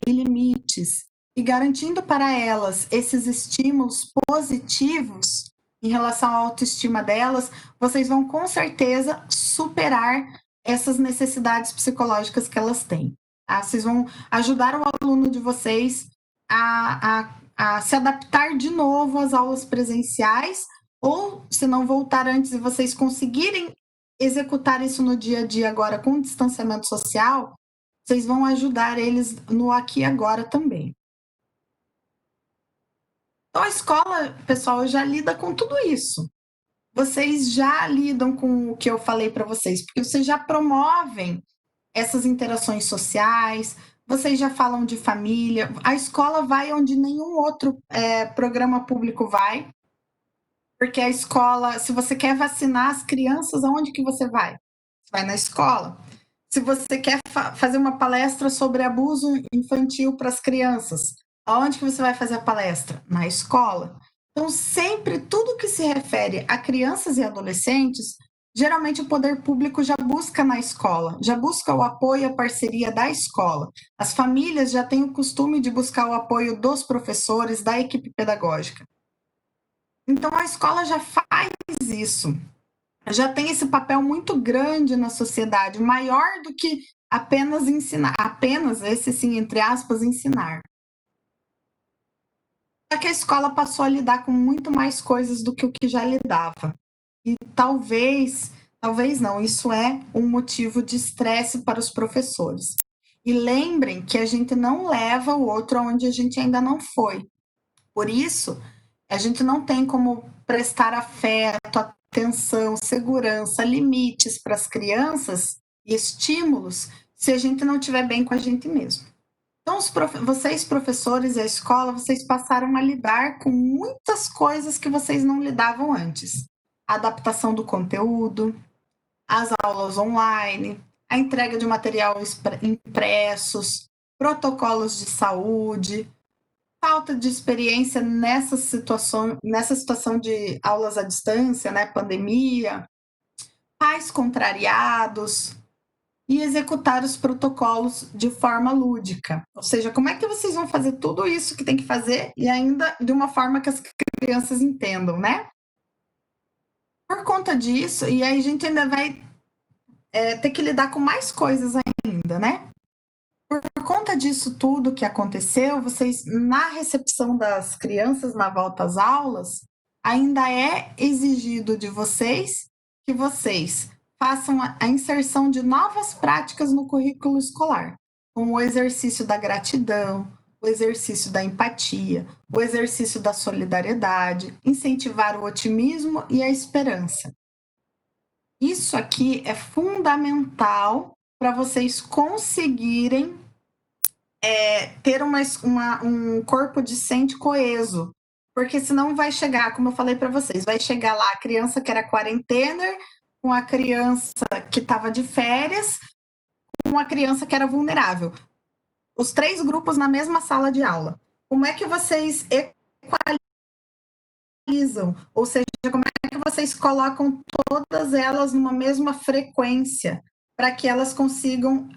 e limites, e garantindo para elas esses estímulos positivos em relação à autoestima delas, vocês vão com certeza superar essas necessidades psicológicas que elas têm. Tá? Vocês vão ajudar o aluno de vocês a se adaptar de novo às aulas presenciais, ou se não voltar antes e vocês conseguirem executar isso no dia a dia agora com distanciamento social, vocês vão ajudar eles no aqui e agora também. Então, a escola, pessoal, já lida com tudo isso. Vocês já lidam com o que eu falei para vocês, porque vocês já promovem essas interações sociais, vocês já falam de família. A escola vai onde nenhum outro programa público vai, porque a escola, se você quer vacinar as crianças, aonde que você vai? Você vai na escola. Se você quer fazer uma palestra sobre abuso infantil para as crianças, aonde que você vai fazer a palestra? Na escola. Então, sempre tudo que se refere a crianças e adolescentes, geralmente o poder público já busca na escola, já busca o apoio e a parceria da escola. As famílias já têm o costume de buscar o apoio dos professores, da equipe pedagógica. Então, a escola já faz isso. Já tem esse papel muito grande na sociedade, maior do que apenas ensinar, apenas esse sim, entre aspas, ensinar. Só que a escola passou a lidar com muito mais coisas do que o que já lidava. E talvez não, isso é um motivo de estresse para os professores. E lembrem que a gente não leva o outro aonde a gente ainda não foi. Por isso, a gente não tem como prestar afeto, atenção, segurança, limites para as crianças e estímulos se a gente não estiver bem com a gente mesmo. Então, vocês, professores e a escola, vocês passaram a lidar com muitas coisas que vocês não lidavam antes. A adaptação do conteúdo, as aulas online, a entrega de material impressos, protocolos de saúde, falta de experiência nessa situação de aulas à distância, né, pandemia, pais contrariados e executar os protocolos de forma lúdica. Ou seja, como é que vocês vão fazer tudo isso que tem que fazer e ainda de uma forma que as crianças entendam, né? Por conta disso, e aí a gente ainda vai ter que lidar com mais coisas ainda, né? Por conta disso tudo que aconteceu, vocês, na recepção das crianças na volta às aulas, ainda é exigido de vocês que vocês façam a inserção de novas práticas no currículo escolar, como o exercício da gratidão, o exercício da empatia, o exercício da solidariedade, incentivar o otimismo e a esperança. Isso aqui é fundamental para vocês conseguirem ter um corpo discente coeso, porque senão vai chegar, como eu falei para vocês, vai chegar lá a criança que era quarentena com a criança que estava de férias, com a criança que era vulnerável. Os 3 grupos na mesma sala de aula. Como é que vocês equalizam? Ou seja, como é que vocês colocam todas elas numa mesma frequência? Para que elas consigam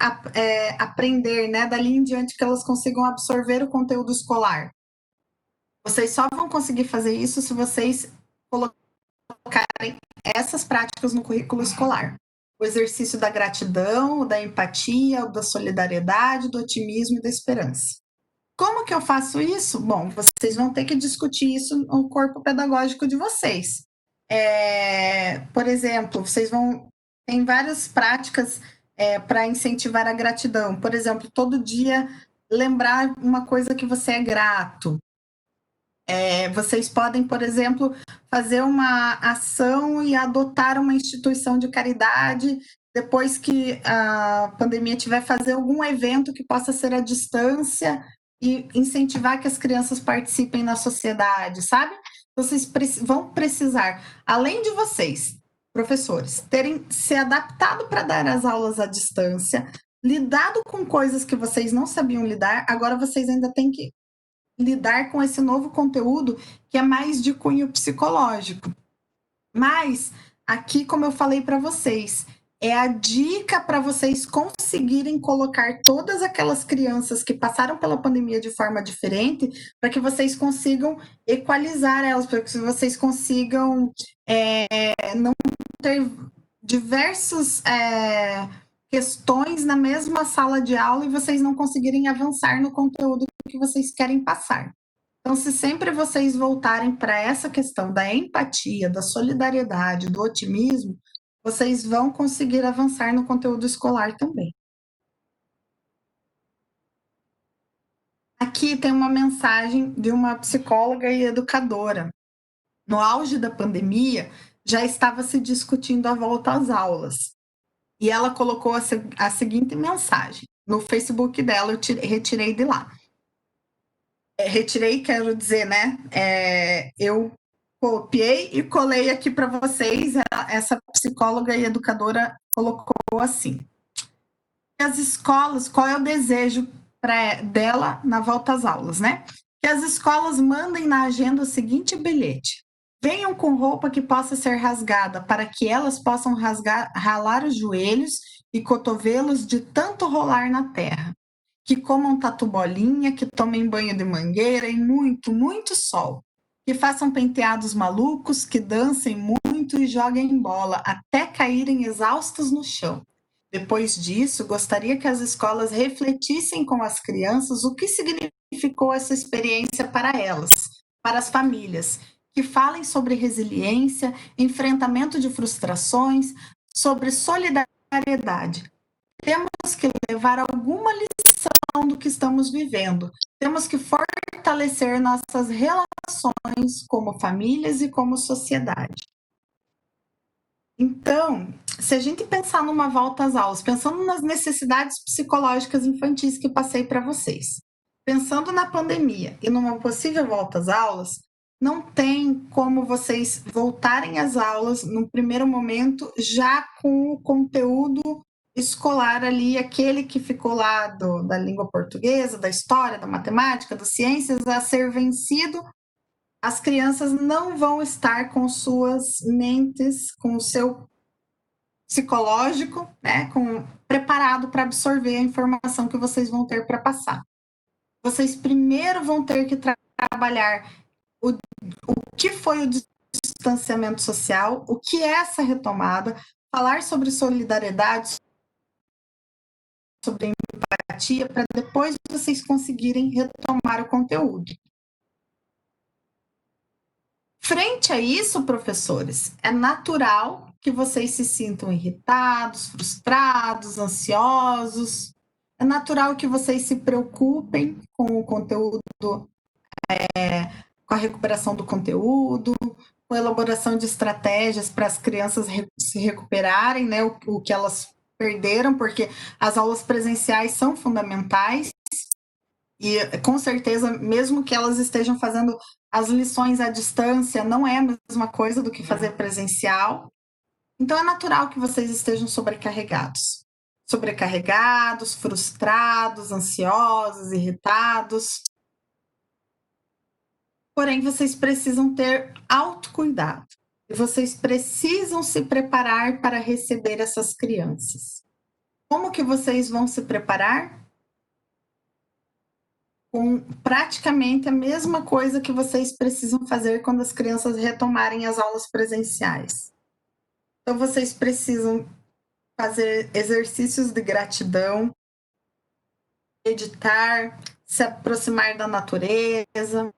aprender, né? Dali em diante que elas consigam absorver o conteúdo escolar. Vocês só vão conseguir fazer isso se vocês colocarem essas práticas no currículo escolar. O exercício da gratidão, da empatia, da solidariedade, do otimismo e da esperança. Como que eu faço isso? Bom, vocês vão ter que discutir isso no corpo pedagógico de vocês. Por exemplo, vocês vão... Tem várias práticas para incentivar a gratidão. Por exemplo, todo dia lembrar uma coisa que você é grato. Vocês podem, por exemplo, fazer uma ação e adotar uma instituição de caridade depois que a pandemia tiver, fazer algum evento que possa ser à distância e incentivar que as crianças participem na sociedade, sabe? Vocês vão precisar, além de vocês, professores, terem se adaptado para dar as aulas à distância, lidado com coisas que vocês não sabiam lidar, agora vocês ainda têm que lidar com esse novo conteúdo que é mais de cunho psicológico. Mas aqui, como eu falei para vocês, é a dica para vocês conseguirem colocar todas aquelas crianças que passaram pela pandemia de forma diferente, para que vocês consigam equalizar elas, para que vocês consigam não ter diversas questões na mesma sala de aula e vocês não conseguirem avançar no conteúdo que vocês querem passar. Então, se sempre vocês voltarem para essa questão da empatia, da solidariedade, do otimismo, vocês vão conseguir avançar no conteúdo escolar também. Aqui tem uma mensagem de uma psicóloga e educadora. No auge da pandemia, já estava se discutindo a volta às aulas. E ela colocou a seguinte mensagem. No Facebook dela, eu retirei de lá. Retirei, quero dizer, né? Eu copiei e colei aqui para vocês. Essa psicóloga e educadora colocou assim: as escolas, qual é o desejo dela na volta às aulas, né? Que as escolas mandem na agenda o seguinte bilhete: venham com roupa que possa ser rasgada, para que elas possam ralar os joelhos e cotovelos de tanto rolar na terra. Que comam tatu bolinha, que tomem banho de mangueira e muito, muito sol. Que façam penteados malucos, que dancem muito e joguem bola, até caírem exaustos no chão. Depois disso, gostaria que as escolas refletissem com as crianças o que significou essa experiência para elas, para as famílias, que falem sobre resiliência, enfrentamento de frustrações, sobre solidariedade. Temos que levar alguma lição do que estamos vivendo. Temos que fortalecer nossas relações como famílias e como sociedade. Então, se a gente pensar numa volta às aulas, pensando nas necessidades psicológicas infantis que passei para vocês, pensando na pandemia e numa possível volta às aulas, não tem como vocês voltarem às aulas no primeiro momento já com o conteúdo escolar ali, aquele que ficou lá da língua portuguesa, da história, da matemática, das ciências, a ser vencido. As crianças não vão estar com suas mentes, com o seu psicológico, né, preparado para absorver a informação que vocês vão ter para passar. Vocês primeiro vão ter que trabalhar o que foi o distanciamento social, o que é essa retomada, falar sobre solidariedade, sobre empatia, para depois vocês conseguirem retomar o conteúdo. Frente a isso, professores, é natural que vocês se sintam irritados, frustrados, ansiosos. É natural que vocês se preocupem com o conteúdo, com a recuperação do conteúdo, com a elaboração de estratégias para as crianças se recuperarem, né, o que elas perderam, porque as aulas presenciais são fundamentais e, com certeza, mesmo que elas estejam fazendo as lições à distância, não é a mesma coisa do que fazer presencial. Então, é natural que vocês estejam sobrecarregados. Sobrecarregados, frustrados, ansiosos, irritados. Porém, vocês precisam ter autocuidado. E vocês precisam se preparar para receber essas crianças. Como que vocês vão se preparar? Com praticamente a mesma coisa que vocês precisam fazer quando as crianças retomarem as aulas presenciais. Então, vocês precisam fazer exercícios de gratidão, meditar, se aproximar da natureza,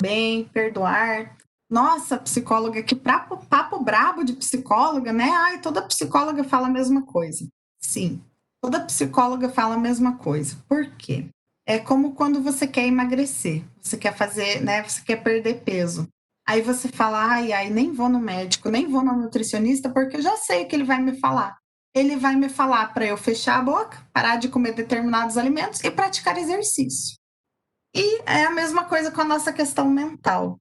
bem, perdoar. Nossa, psicóloga, que papo brabo de psicóloga, né? Ai, toda psicóloga fala a mesma coisa. Sim, toda psicóloga fala a mesma coisa. Por quê? É como quando você quer emagrecer, você quer fazer, né? Você quer perder peso. Aí você fala, ai, nem vou no médico, nem vou no nutricionista, porque eu já sei o que ele vai me falar. Ele vai me falar para eu fechar a boca, parar de comer determinados alimentos e praticar exercício. E é a mesma coisa com a nossa questão mental.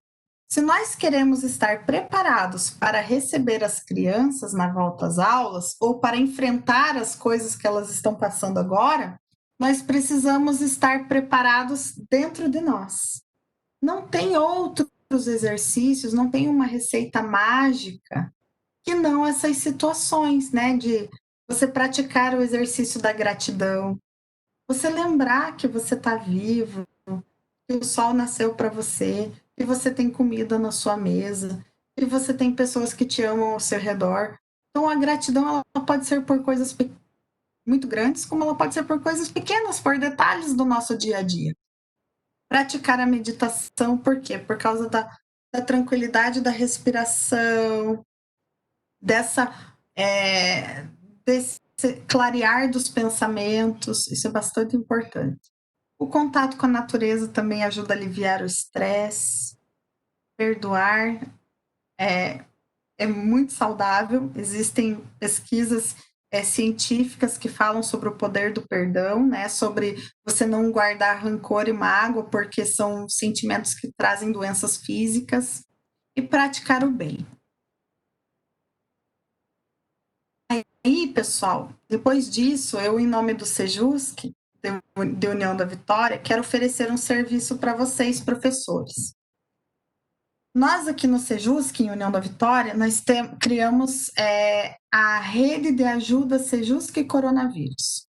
Se nós queremos estar preparados para receber as crianças na volta às aulas ou para enfrentar as coisas que elas estão passando agora, nós precisamos estar preparados dentro de nós. Não tem outros exercícios, não tem uma receita mágica que não essas situações, né? De você praticar o exercício da gratidão, você lembrar que você está vivo, que o sol nasceu para você, que você tem comida na sua mesa, que você tem pessoas que te amam ao seu redor. Então, a gratidão ela pode ser por coisas muito grandes, como ela pode ser por coisas pequenas, por detalhes do nosso dia a dia. Praticar a meditação, por quê? Por causa da tranquilidade da respiração, desse clarear dos pensamentos, isso é bastante importante. O contato com a natureza também ajuda a aliviar o estresse. Perdoar é muito saudável. Existem pesquisas científicas que falam sobre o poder do perdão, né? Sobre você não guardar rancor e mágoa, porque são sentimentos que trazem doenças físicas. E praticar o bem. Aí, pessoal, depois disso, eu, em nome do Sejusc, de União da Vitória, quero oferecer um serviço para vocês, professores. Nós aqui no Sejusc, em União da Vitória, nós criamos a rede de ajuda Sejusc Coronavírus.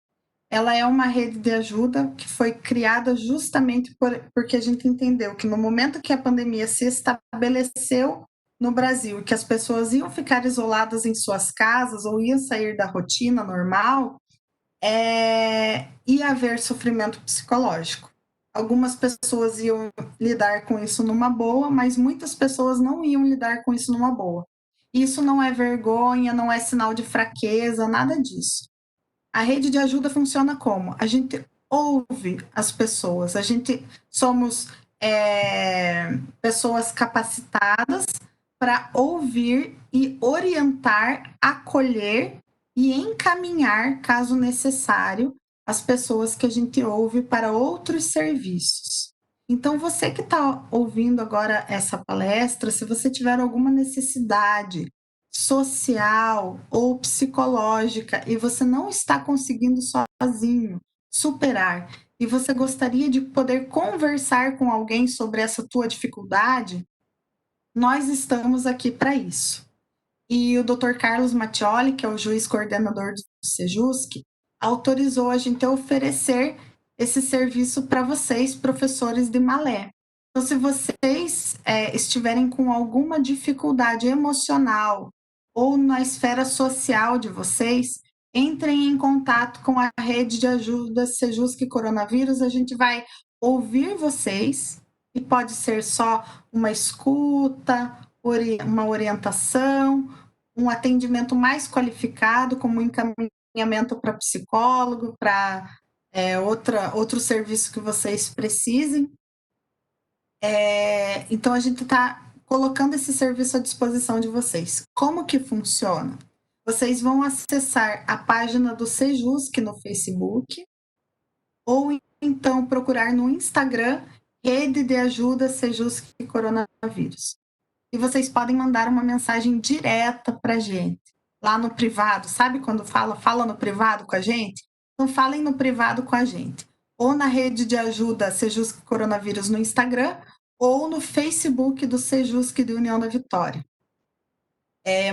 Ela é uma rede de ajuda que foi criada justamente porque a gente entendeu que no momento que a pandemia se estabeleceu no Brasil, que as pessoas iam ficar isoladas em suas casas ou iam sair da rotina normal, ia haver sofrimento psicológico. Algumas pessoas iam lidar com isso numa boa, mas muitas pessoas não iam lidar com isso numa boa. Isso não é vergonha, não é sinal de fraqueza, nada disso. A rede de ajuda funciona como? A gente ouve as pessoas, a gente somos pessoas capacitadas para ouvir e orientar, acolher e encaminhar, caso necessário, as pessoas que a gente ouve para outros serviços. Então, você que está ouvindo agora essa palestra, se você tiver alguma necessidade social ou psicológica e você não está conseguindo sozinho superar e você gostaria de poder conversar com alguém sobre essa tua dificuldade, nós estamos aqui para isso. E o Dr. Carlos Mattioli, que é o juiz coordenador do Sejusc, autorizou a gente a oferecer esse serviço para vocês, professores de Malé. Então, se vocês estiverem com alguma dificuldade emocional ou na esfera social de vocês, entrem em contato com a rede de ajuda Sejusc Coronavírus. A gente vai ouvir vocês, e pode ser só uma escuta, uma orientação, um atendimento mais qualificado, como encaminhamento para psicólogo, para outro serviço que vocês precisem. Então, a gente está colocando esse serviço à disposição de vocês. Como que funciona? Vocês vão acessar a página do Sejusc no Facebook, ou então procurar no Instagram, Rede de Ajuda Sejusc Coronavírus. E vocês podem mandar uma mensagem direta para a gente, lá no privado. Sabe quando fala no privado com a gente? Então, falem no privado com a gente. Ou na rede de ajuda Sejusc Coronavírus no Instagram, ou no Facebook do Sejusc de União da Vitória.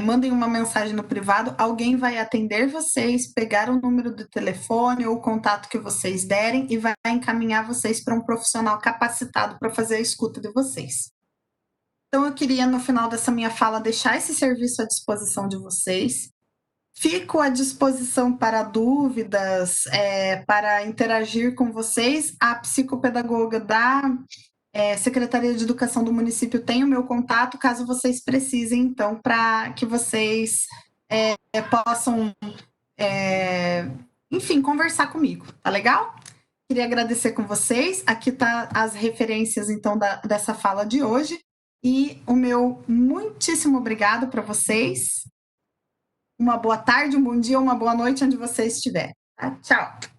Mandem uma mensagem no privado, alguém vai atender vocês, pegar o número do telefone ou o contato que vocês derem e vai encaminhar vocês para um profissional capacitado para fazer a escuta de vocês. Então, eu queria, no final dessa minha fala, deixar esse serviço à disposição de vocês. Fico à disposição para dúvidas, para interagir com vocês. A psicopedagoga da Secretaria de Educação do município tem o meu contato, caso vocês precisem, então, para que vocês possam, enfim, conversar comigo, tá legal? Queria agradecer com vocês. Aqui tá as referências, então, dessa fala de hoje. E o meu muitíssimo obrigado para vocês. Uma boa tarde, um bom dia, uma boa noite, onde você estiver. Tá? Tchau!